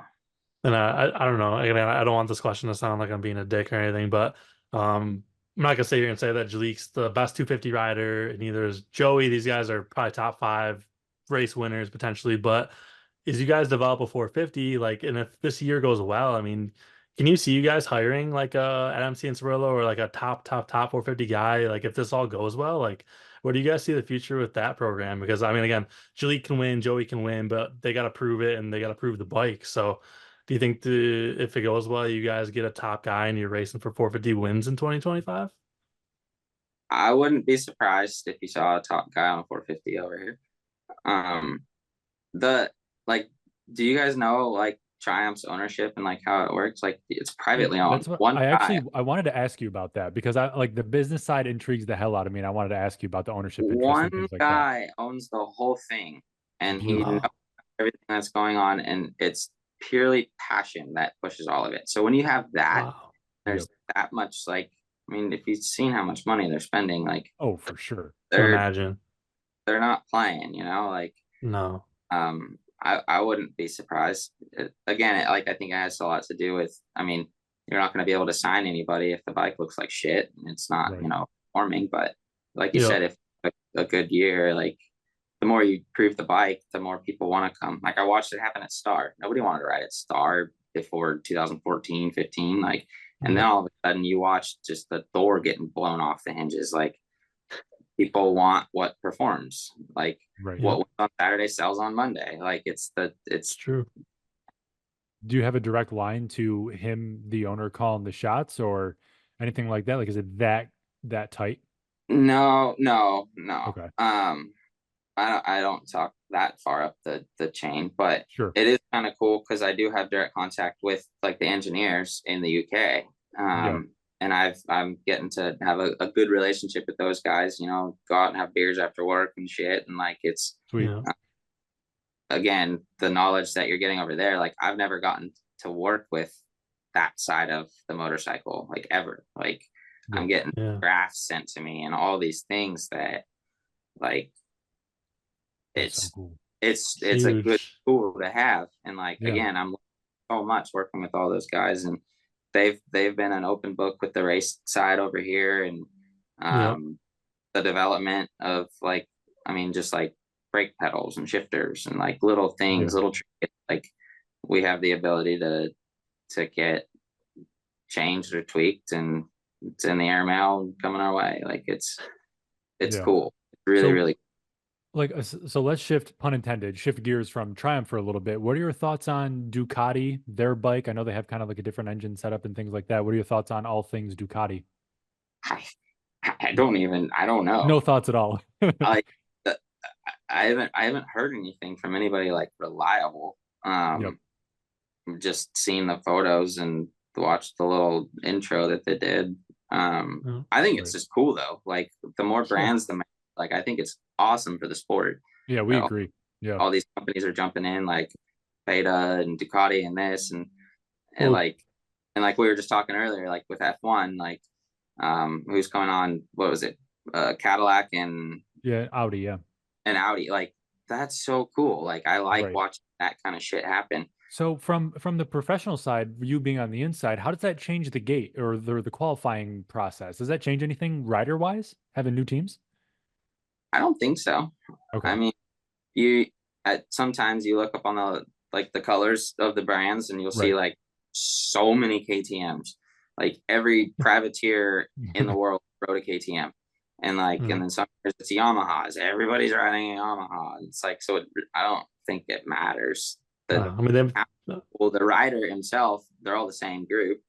B: And I don't know. Again, I don't want this question to sound like I'm being a dick or anything, but I'm not gonna say you're gonna say that Jalik's the best 250 rider, and neither is Joey. These guys are probably top 5 race winners potentially, but as you guys develop a 450, like, and if this year goes well, I mean, can you see you guys hiring like a MC and Cirillo or like a top 450 guy? Like, if this all goes well, like, where do you guys see the future with that program? Because I mean, again, Jalik can win, Joey can win, but they got to prove it and they got to prove the bike. So, do you think if it goes well, you guys get a top guy and you're racing for 450 wins in 2025?
A: I wouldn't be surprised if you saw a top guy on a 450 over here. Um, the like, do you guys know like Triumph's ownership and like how it works? Like, it's
C: Yeah,
A: privately owned.
C: that's what
A: One guy,
C: I wanted to ask you about that because I like the business side intrigues the hell out of me, and I wanted to ask you about the ownership interest and
A: one
C: things like that.
A: guy owns the whole thing, and he knows
C: Beautiful.
B: Wow.
A: everything that's going on, and it's purely passion that pushes all of it. So when you have that,
B: Wow.
C: Yep.
A: there's that much like, I mean, if you've seen how much money they're spending, like
C: Oh, for sure.
B: Can
A: they're
B: imagine.
A: they're not playing, like
B: No.
A: I wouldn't be surprised. Again, like I think it has a lot to do with, I mean, you're not going to be able to sign anybody if the bike looks like shit and it's not,
C: Right.
A: performing. But like you
B: Yeah.
A: said, if a good year, like the more you prove the bike, the more people want to come. Like I watched it happen at Star. Nobody wanted to ride at Star before 2014, 15. Like, and then
B: Yeah.
A: all of a sudden you watch just the door getting blown off the hinges. Like people want what performs. Like
C: Right.
B: Yeah.
A: what was on Saturday sells on Monday. Like
B: It's
A: it's
B: true.
C: Do you have a direct line to him, the owner, calling the shots or anything like that? Like, is it that tight?
A: no, no, no.
C: Okay.
A: I don't talk that far up the chain, but
C: Sure.
A: it is kind of cool because I do have direct contact with like the engineers in the UK.
C: Yeah.
A: And I'm getting to have a good relationship with those guys, go out and have beers after work and shit. And like it's
C: Sweet.
B: Yeah.
A: again, the knowledge that you're getting over there, like I've never gotten to work with that side of the motorcycle, like ever. Like
C: Yeah.
A: I'm getting
B: Yeah.
A: graphs sent to me and all these things that like
C: That's so
A: it's
C: cool.
A: it's a good
B: Huge.
A: tool to have. And like
C: Yeah.
A: again, I'm so much working with all those guys, and they've been an open book with the race side over here, and
B: Yep.
A: the development of like, I mean, just like brake pedals and shifters and like little
C: Yeah.
A: things, little tricks, like we have the ability to get changed or tweaked, and it's in the airmail coming our way. Like it's
C: Yeah.
A: cool. It's really,
C: So,
A: really
C: like, so let's shift, pun intended, shift gears from Triumph for a little bit. What are your thoughts on Ducati, their bike? I know they have kind of like a different engine setup and things like that. What are your thoughts on all things Ducati?
A: I, I don't know.
C: No thoughts at all.
A: Like I haven't heard anything from anybody like reliable.
C: Yep.
A: Just seeing the photos and watched the little intro that they did.
B: Yeah.
A: I think it's
C: Right.
A: just cool though. Like the more
B: Sure.
A: brands, like I think it's awesome for the sport.
C: Yeah, we agree. Yeah.
A: All these companies are jumping in, like Beta and Ducati and this and
B: Well,
A: like we were just talking earlier, like with F1, like who's going on? What was it? Cadillac
C: Yeah. Audi. Yeah.
A: and Audi. Like that's so cool. Like I like
C: Right.
A: watching that kind of shit happen.
C: So from the professional side, you being on the inside, how does that change the gate or the qualifying process? Does that change anything rider wise? Having new teams?
A: I don't think so.
C: Okay.
A: I mean, you sometimes you look up on the colors of the brands and you'll see
C: Right.
A: like so many KTM's. Like every privateer in the world rode a KTM. And
B: mm,
A: then sometimes it's Yamahas. Everybody's riding a Yamaha. It's like, so I don't think it matters. The
B: I mean,
A: the rider himself, they're all the same group.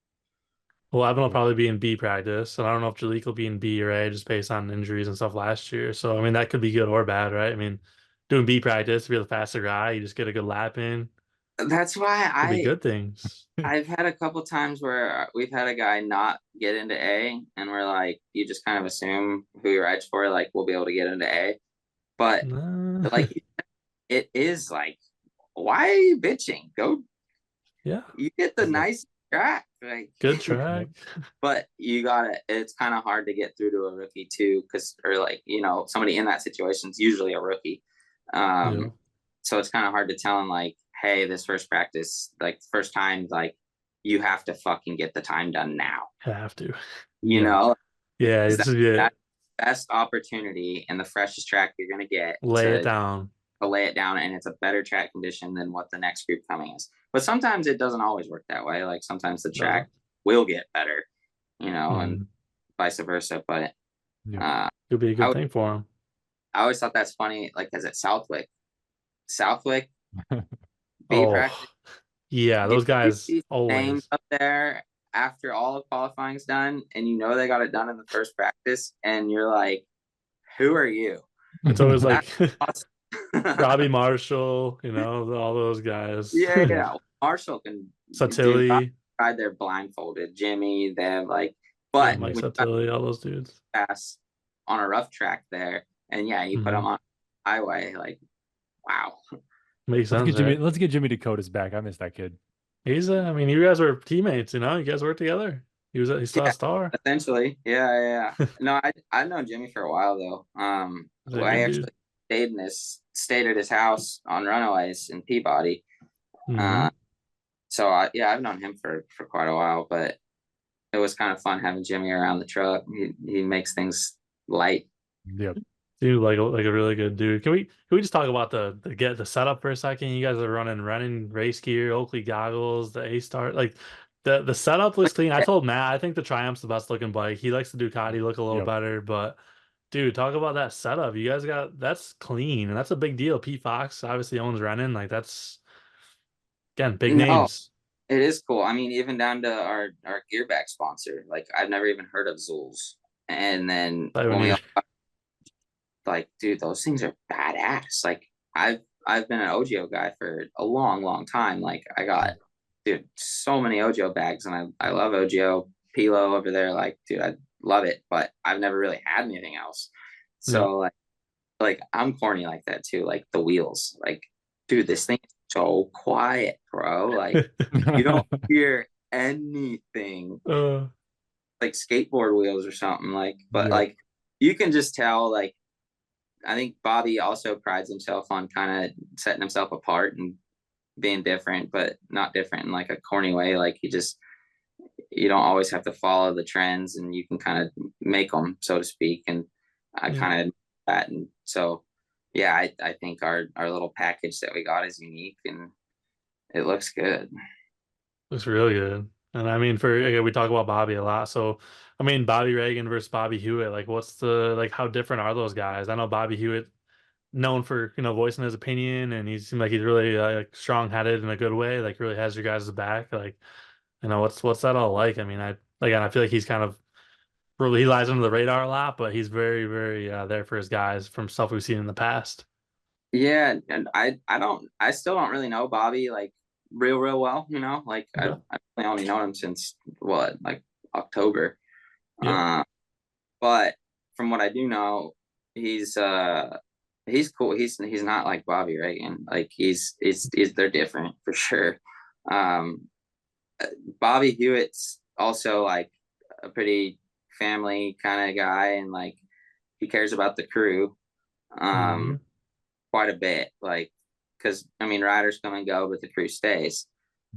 B: well, Evan will probably be in B practice, and I don't know if Jalik will be in B or A just based on injuries and stuff last year. So, I mean, that could be good or bad, right? I mean, doing B practice, if you're the faster guy, you just get a good lap in.
A: That's why
B: Could be good things.
A: I've had a couple times where we've had a guy not get into A, and we're like, you just kind of assume who you're edged for, like we'll be able to get into A. But
B: Nah.
A: like it is like, why are you bitching? Go,
B: Yeah,
A: you get the nice track, like
B: good track.
A: but you gotta. It's kind of hard to get through to a rookie too, because or like somebody in that situation is usually a rookie.
B: Yeah.
A: So it's kind of hard to tell him like, hey, this first practice, like first time, like you have to fucking get the time done now.
B: Have to.
A: You
C: Yeah.
A: know,
B: Yeah,
A: is
B: this is it.
A: that best opportunity and the freshest track you're gonna get
B: Lay it down.
A: to lay it down, and it's a better track condition than what the next group coming is. But sometimes it doesn't always work that way. Like sometimes the track will get better, and vice versa. But
B: could be a good thing for him.
A: I always thought that's funny, like because at Southwick B
B: Oh,
A: practice,
B: yeah, those guys
A: names
B: always.
A: up there after all of qualifying's done, and they got it done in the first practice, and you're like, who are you?
B: It's always like
A: awesome.
B: Robbie Marshall, all those guys.
A: Yeah. Marshall can
B: Satilli.
A: ride there blindfolded. Jimmy, them but
B: Mike Satilli, all those dudes.
A: Pass on a rough track there, and you put them on highway, like, wow.
B: Makes sense.
C: Let's get Jimmy Dakota's back. I miss that kid.
B: He's you guys were teammates, you guys worked together. He's still a star.
A: Essentially. Yeah. No, I've known Jimmy for a while though. I actually stayed at his house on Runaways in Peabody. So I've known him for quite a while, but it was kind of fun having Jimmy around the truck. He makes things light.
C: Yep.
B: Seems like a really good dude. Can we just talk about the setup for a second? You guys are running race gear, Oakley goggles, the A-Star. Like the setup looks clean. I told Matt I think the Triumph's the best looking bike. He likes the Ducati look a little better, but dude, talk about that setup. You guys that's clean, and that's a big deal. Pete Fox obviously owns Renan. Like that's again big names.
A: It is cool. I mean, even down to our gearback sponsor. Like I've never even heard of Zul's, and then when we like, dude, those things are badass. Like I've been an OGO guy for a long time. Like I got, dude, so many OGO bags, and I love OGO. Pilo over there, like, dude, I love it, but I've never really had anything else. So like I'm corny like that too. Like the wheels, like, dude, this thing is so quiet, bro. Like you don't hear anything. Like skateboard wheels or something. Like, but like you can just tell. Like I think Bobby also prides himself on kind of setting himself apart and being different, but not different in like a corny way. Like you don't always have to follow the trends, and you can kind of make them, so to speak. And I kind of that, and so I think our little package that we got is unique, and it looks good.
B: Looks really good. And I mean, we talk about Bobby a lot. So, I mean, Bobby Reagan versus Bobby Hewitt, like what's how different are those guys? I know Bobby Hewitt known for, voicing his opinion, and he seems like he's really strong-headed in a good way, like really has your guys' back. Like, what's that all like? I mean, I feel like he's kind of really, he lies under the radar a lot, but he's very, very there for his guys from stuff we've seen in the past.
A: Yeah, and I still don't really know Bobby like real well, like I've only known him since like October. But from what I do know, he's cool. He's not like Bobby Reagan. Like they're different for sure. Bobby Hewitt's also like a pretty family kind of guy, and like he cares about the crew quite a bit. Like, because I mean, riders come and go, but the crew stays.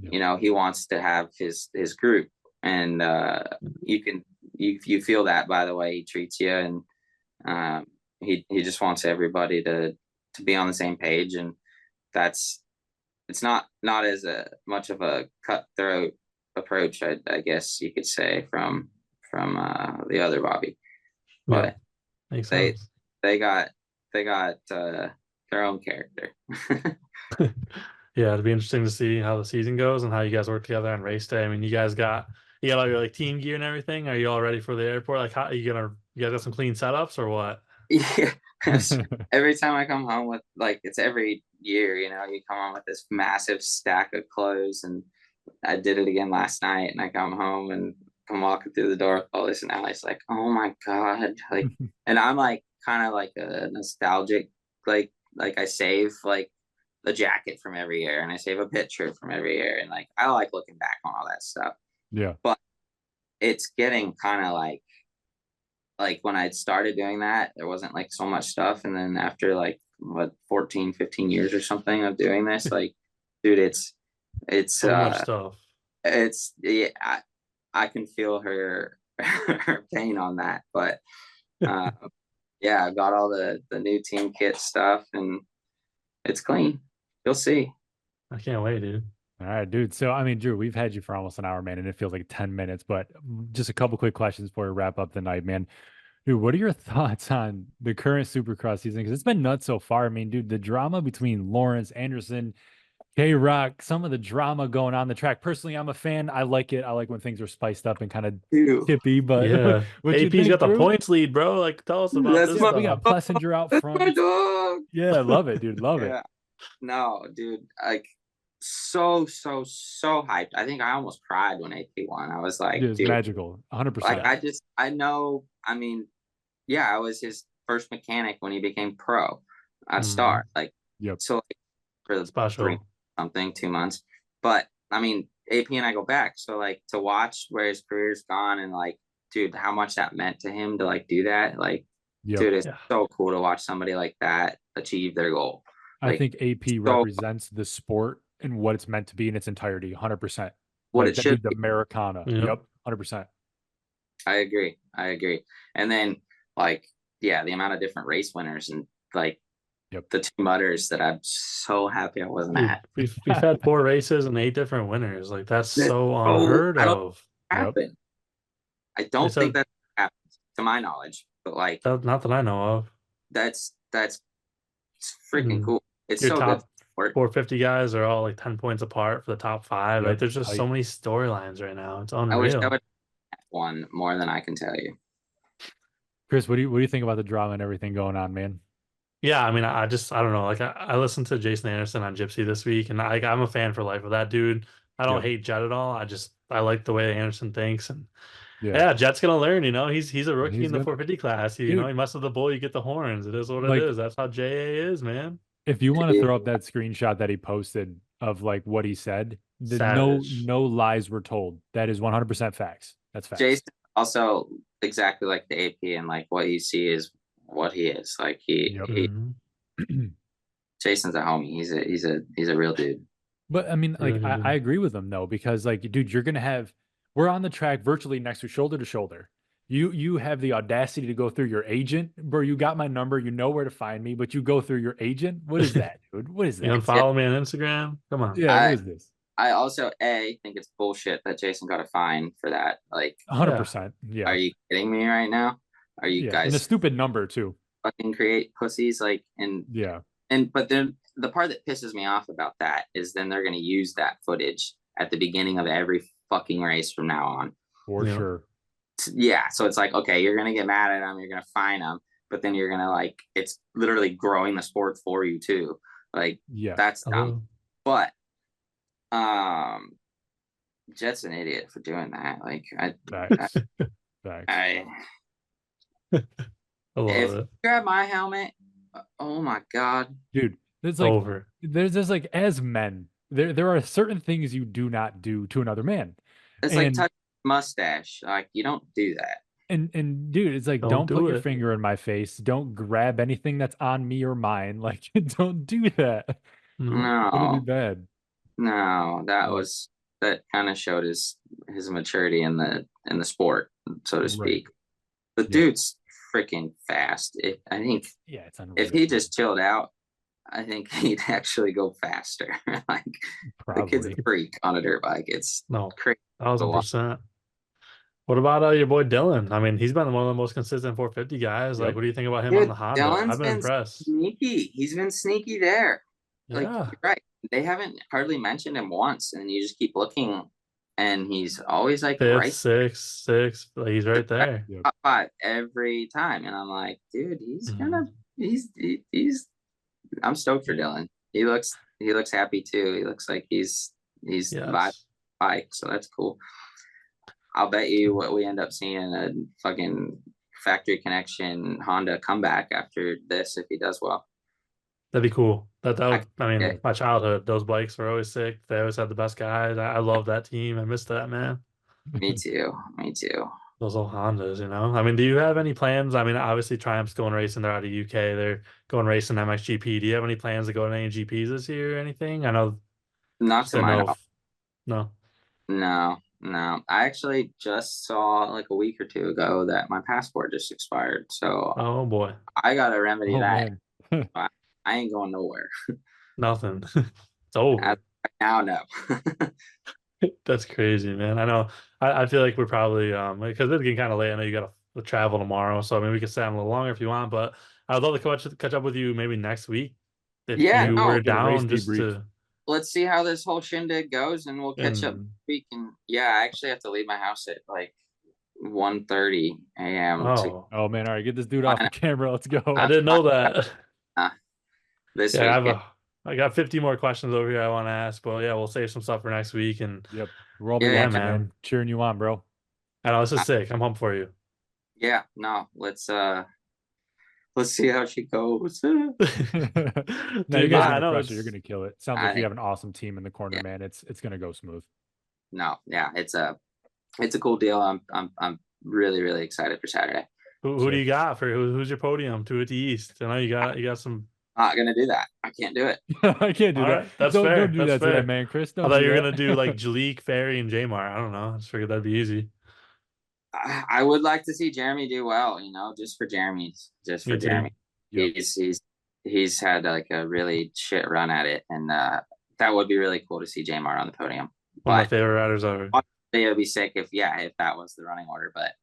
A: He wants to have his group, and you feel that by the way he treats you, and he just wants everybody to be on the same page, and it's not as much of a cutthroat approach, I guess you could say, from the other Bobby, but
B: makes sense.
A: They got their own character.
B: Yeah, it'd be interesting to see how the season goes and how you guys work together on race day. I mean, you got all your like team gear and everything. Are you all ready for the airport? Like, how you guys got some clean setups or what?
A: Every time I come home with like it's every year, you know, you come home with this massive stack of clothes, and I did it again last night, and I come home and come walking through the door with all this, and Allie's like, "Oh my God!" Like, and I'm like kind of like a nostalgic, like I save like the jacket from every year, and I save a picture from every year, and like I like looking back on all that stuff.
C: Yeah.
A: But it's getting kind of like when I started doing that, there wasn't like so much stuff. And then after like what 14, 15 years or something of doing this, like, dude, it's
B: So much stuff.
A: it's yeah, I can feel her her pain on that. But yeah, I got all the new team kit stuff, and it's clean. You'll see.
B: I can't wait, dude.
C: All right, dude. So, I mean, Drew, we've had you for almost an hour, man, and it feels like 10 minutes, but just a couple quick questions before we wrap up the night, man. Dude, what are your thoughts on the current Supercross season? Because it's been nuts so far. I mean, dude, the drama between Lawrence, Anderson, K-Rock, some of the drama going on the track. Personally, I'm a fan. I like it. I like when things are spiced up and kind of tippy, but
B: Yeah.
C: what you
B: AP's
C: think,
B: got the
C: Drew?
B: points lead, bro. Like, tell us about
A: That's
B: this
C: Yeah,
A: my
C: we got
B: stuff.
C: Plessinger out
A: that's my
C: front.
A: dog.
C: Yeah, I love it, dude. Love it.
A: Yeah. No, dude, like so hyped. I think I almost cried when AP won. I was like,
C: Dude, it's
A: dude,
C: magical.
A: like
C: 100%.
A: I know. I mean, yeah, I was his first mechanic when he became pro at Star. Like,
C: Yep.
A: so like, for the
B: Special.
A: 2 months. But I mean, AP and I go back. So like to watch where his career's gone, and like, dude, how much that meant to him to like do that. Like,
C: Yep.
A: dude, it's
B: Yeah.
A: so cool to watch somebody like that achieve their goal.
C: I
A: Like,
C: think AP
A: so
C: represents the sport and what it's meant to be in its entirety, 100%.
A: what
C: Like
A: it
C: that
A: should
C: dude's
A: be.
C: Americana.
B: Yep.
C: Yep, 100%.
A: I agree. And then like, yeah, the amount of different race winners, and like
C: Yep.
A: the two mutters that I'm so happy I wasn't
B: Dude,
A: at.
B: we've had 4 races and 8 different winners. Like, that's so
A: Oh,
B: unheard
A: I don't
B: of.
A: happen. I
B: They
A: don't think
B: said
A: that happened to my knowledge, but like
B: that, not that I know of.
A: that's freaking
B: And
A: cool. It's
B: your
A: so good.
B: top 450 guys are all like 10 points apart for the top 5. Like,
C: Yep.
B: there's just
C: Tight.
B: so many storylines right now. It's
A: I wish I
B: unreal.
A: would have one more than I can tell you.
C: Chris, what do you think about the drama and everything going on, man?
B: Yeah, I mean, I don't know. Like, I listened to Jason Anderson on Gypsy this week, and I'm a fan for life of that dude. I don't
C: Yep.
B: hate Jet at all. I like the way Anderson thinks, and
C: Yeah.
B: yeah, Jet's gonna learn. You know, he's a rookie
C: He's
B: in the
C: good.
B: 450 class. You
C: Dude,
B: know, he mess with the bull, you get the horns. It is what it
C: like
B: is. That's how JA is, man.
C: if you want to throw up that screenshot that he posted of like what he said,
B: Savage.
C: no lies were told. That is 100% facts. That's facts.
A: Jason also exactly like the AP, and like what you see is what he is. Like
C: Yep.
A: he Jason's a homie. He's a real dude.
C: But I mean, like,
B: Really
C: I
B: good.
C: agree with them though, because like, dude, we're on the track virtually next to shoulder. You have the audacity to go through your agent, bro. You got my number, you know where to find me, but you go through your agent. What is that, dude? What is
B: You
C: that?
B: unfollow me on Instagram? Come on.
C: Yeah, what
A: I
C: is this?
A: I also think it's bullshit that Jason got a fine for that. Like,
C: 100%. Yeah.
A: are you kidding me right now? Are you
C: Yeah. And a
A: guys
C: stupid number too.
A: fucking create pussies? Like,
C: Yeah.
A: but then the part that pisses me off about that is then they're gonna use that footage at the beginning of every fucking race from now on.
C: For
B: Yeah.
C: sure.
A: Yeah, so it's like, okay, you're gonna get mad at them, you're gonna fine them, but then you're gonna like, it's literally growing the sport for you too. Like,
C: Yeah.
A: that's dumb.
B: Hello.
A: But Jet's an idiot for doing that. Like,
C: Facts. Facts.
A: I
B: I love
A: if
B: it.
A: you grab my helmet, oh my God.
C: Dude, there's like
B: Over.
C: there's like as men, there are certain things you do not do to another man.
A: It's like
C: And
A: touch mustache. Like, you don't do that.
C: and dude, it's like
B: Don't
C: don't put
B: do
C: your
B: it.
C: finger in my face. Don't grab anything that's on me or mine. Like don't do that.
B: No.
C: It's gonna be
A: No,
C: bad.
A: no,
C: Yeah.
A: that kind of showed his maturity in the sport, so to
C: Right.
A: speak. The
C: Yep.
A: dude's freaking fast. I think
C: Yeah, it's
A: if
C: unreal.
A: he just chilled out, I think he'd actually go faster. Like, the kid's a
C: Probably.
A: freak on a dirt bike. It's
B: No.
A: crazy.
B: 1000%. What about your boy Dylan? I mean, he's been one of the most consistent 450 guys. Like,
C: Yep.
B: what do you think about him on
A: Dude,
B: the Honda?
A: Dylan's
B: I've been
A: been
B: impressed.
A: sneaky. He's been sneaky there. Like,
B: Yeah.
A: you're right. They haven't hardly mentioned him once, and you just keep looking, and he's always like
B: 5th,
A: right
B: 6th. Like, he's right there.
C: Yep.
A: top 5 every time. And I'm like, dude, he's
B: Mhm.
A: gonna he's I'm stoked for Dylan. He looks happy too. He looks like he's vibe
B: Yes.
A: bike, so that's cool. I'll bet you what we end up seeing a fucking factory connection Honda comeback after this if he does well.
B: That'd be cool. That
A: I,
B: would, I
A: yeah,
B: mean, my childhood, those bikes were always sick. They always had the best guys. I love that team. I miss that, man.
A: me too. Me too.
B: Those old Hondas, you know. I mean, do you have any plans? I mean, obviously Triumph's going racing. They're out of UK. They're going racing MXGP. Do you have any plans to go to any GPs this year or anything? I know
A: Not
B: just
A: to
B: didn't
A: my
B: know
A: knowledge.
B: if no.
A: No, no. I actually just saw like a week or two ago that my passport just expired. So
B: Oh boy.
A: I gotta remedy
C: Oh
A: that.
C: man.
A: I, I ain't going nowhere.
B: Nothing. It's
A: As
B: over.
A: of now, no.
B: That's crazy, man. I know. I feel like we're probably because it's getting kind of late. I know you got to travel tomorrow, so maybe we can stay on a little longer if you want. But I'd love to catch up with you maybe next week if
A: Yeah,
B: you
A: no.
B: were
C: Get a race
B: down just
C: debrief.
B: to
A: Let's see how this whole shindig goes, and we'll catch up
B: and
A: next week. And yeah, I actually have to leave my house at like 1:30 a.m. to
B: oh,
C: Oh man, all right, get this dude off
A: line
C: the camera. Let's go.
B: I didn't know that.
A: up this
B: Yeah,
A: weekend.
B: I got 50 more questions over here I want to ask, but yeah, we'll save some stuff for next week. And
C: Yep. We'll all be
A: Yeah,
B: yeah,
C: watching,
B: man,
C: man. Cheering you on, bro.
B: I know this is
A: I-
B: sick. I'm pumped for you.
A: yeah. No, let's see how she goes.
C: No, you
B: Dude,
C: guys are
B: I
C: gonna
B: know
C: crush it. You're
B: it's
C: gonna kill it. Sounds
A: I
C: like you
A: think
C: have an awesome team in the corner,
A: yeah.
C: man. It's gonna go smooth.
A: No, yeah. It's a cool deal. I'm really really excited for Saturday.
B: who do
C: Sick.
B: you got for who's your podium to at the East? I know you got some.
A: Not gonna do that. I can't do it.
C: I can't do
B: All
C: that.
B: right, that's
C: Don't
B: fair.
C: do
B: That's
C: that to that
B: fair.
C: man, Chris.
B: I
C: Don't
B: thought
C: do
B: you were gonna do like
C: that.
B: Jalek, Ferry, and Jamar. I don't know. I just figured that'd be easy.
A: I would like to see Jeremy do well. Just for just for
B: Me too.
A: Jeremy.
C: Yep.
A: He's had like a really shit run at it, and that would be really cool to see Jamar on the podium.
B: One of my
A: But
B: favorite riders ever.
A: it would be sick if that was the running order. But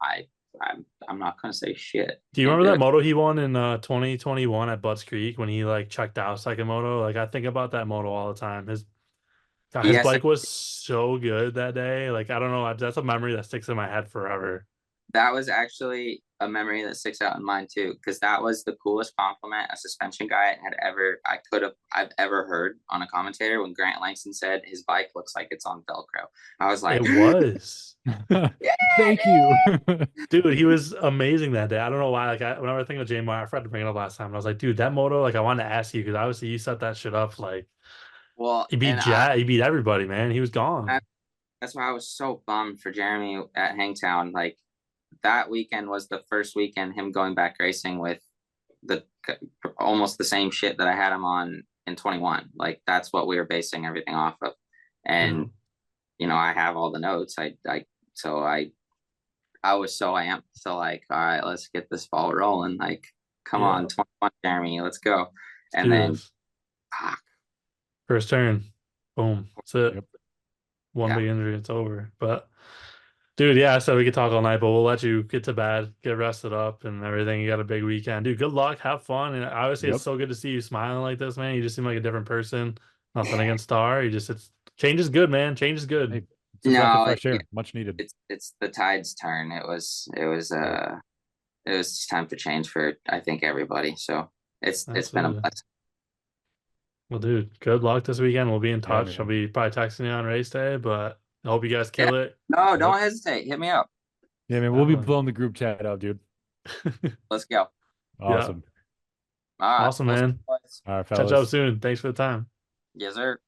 A: I'm not gonna say shit.
B: Do you
A: Can't
B: remember
A: do
B: that
A: it.
B: moto he won in 2021 at Butts Creek when he like checked out second moto? Like I think about that moto all the time. His
A: Yes,
B: bike was so good that day. Like I don't know, that's a memory that sticks in my head forever.
A: that was actually a memory that sticks out in mine too, because that was the coolest compliment a suspension guy I've ever heard on a commentator when Grant Langston said his bike looks like it's on Velcro. I was like,
B: It was.
C: Thank you.
B: Dude, he was amazing that day. I don't know why. Like whenever I think of Jamar, I forgot to bring it up last time. I was like, dude, that moto, like I wanted to ask you because obviously you set that shit up. Like
A: well,
B: he beat
A: and I,
B: He beat everybody, man. He was gone.
A: I that's why I was so bummed for Jeremy at Hangtown. Like that weekend was the first weekend him going back racing with the almost the same shit that I had him on in 21. Like that's what we were basing everything off of. And I have all the notes. I was so amped. So like, all right, let's get this ball rolling. Like, come
B: Yeah.
A: on, 21 Jeremy, let's go.
B: Let's
A: And
B: do
A: then
B: this. First turn. Boom. That's it.
C: Yep.
B: One
A: Yeah.
B: big injury, it's over. But dude, yeah, I said we could talk all night, but we'll let you get to bed, get rested up and everything. You got a big weekend. Dude, good luck, have fun. And obviously
C: Yep.
B: it's so good to see you smiling like this, man. You just seem like a different person. Nothing against Star. It's change is good, man. Change is good.
C: Hey, it's a breath of
A: No,
C: fresh air. Much needed.
A: it's the tide's turn. It was time for change for I think everybody. So it's been a
B: Absolutely.
A: blessing.
B: Well, dude, good luck this weekend. We'll be in touch.
C: man.
B: I'll be probably texting you on race day, but I hope you guys kill it.
A: No, don't hesitate. Hit me up.
C: Yeah, man. We'll be
B: Definitely.
C: blowing the group chat out, dude.
A: Let's go.
C: Awesome.
A: All right.
B: Awesome, man.
C: All right,
B: Catch up
C: fellas.
B: soon. Thanks for the time.
A: Yes, sir.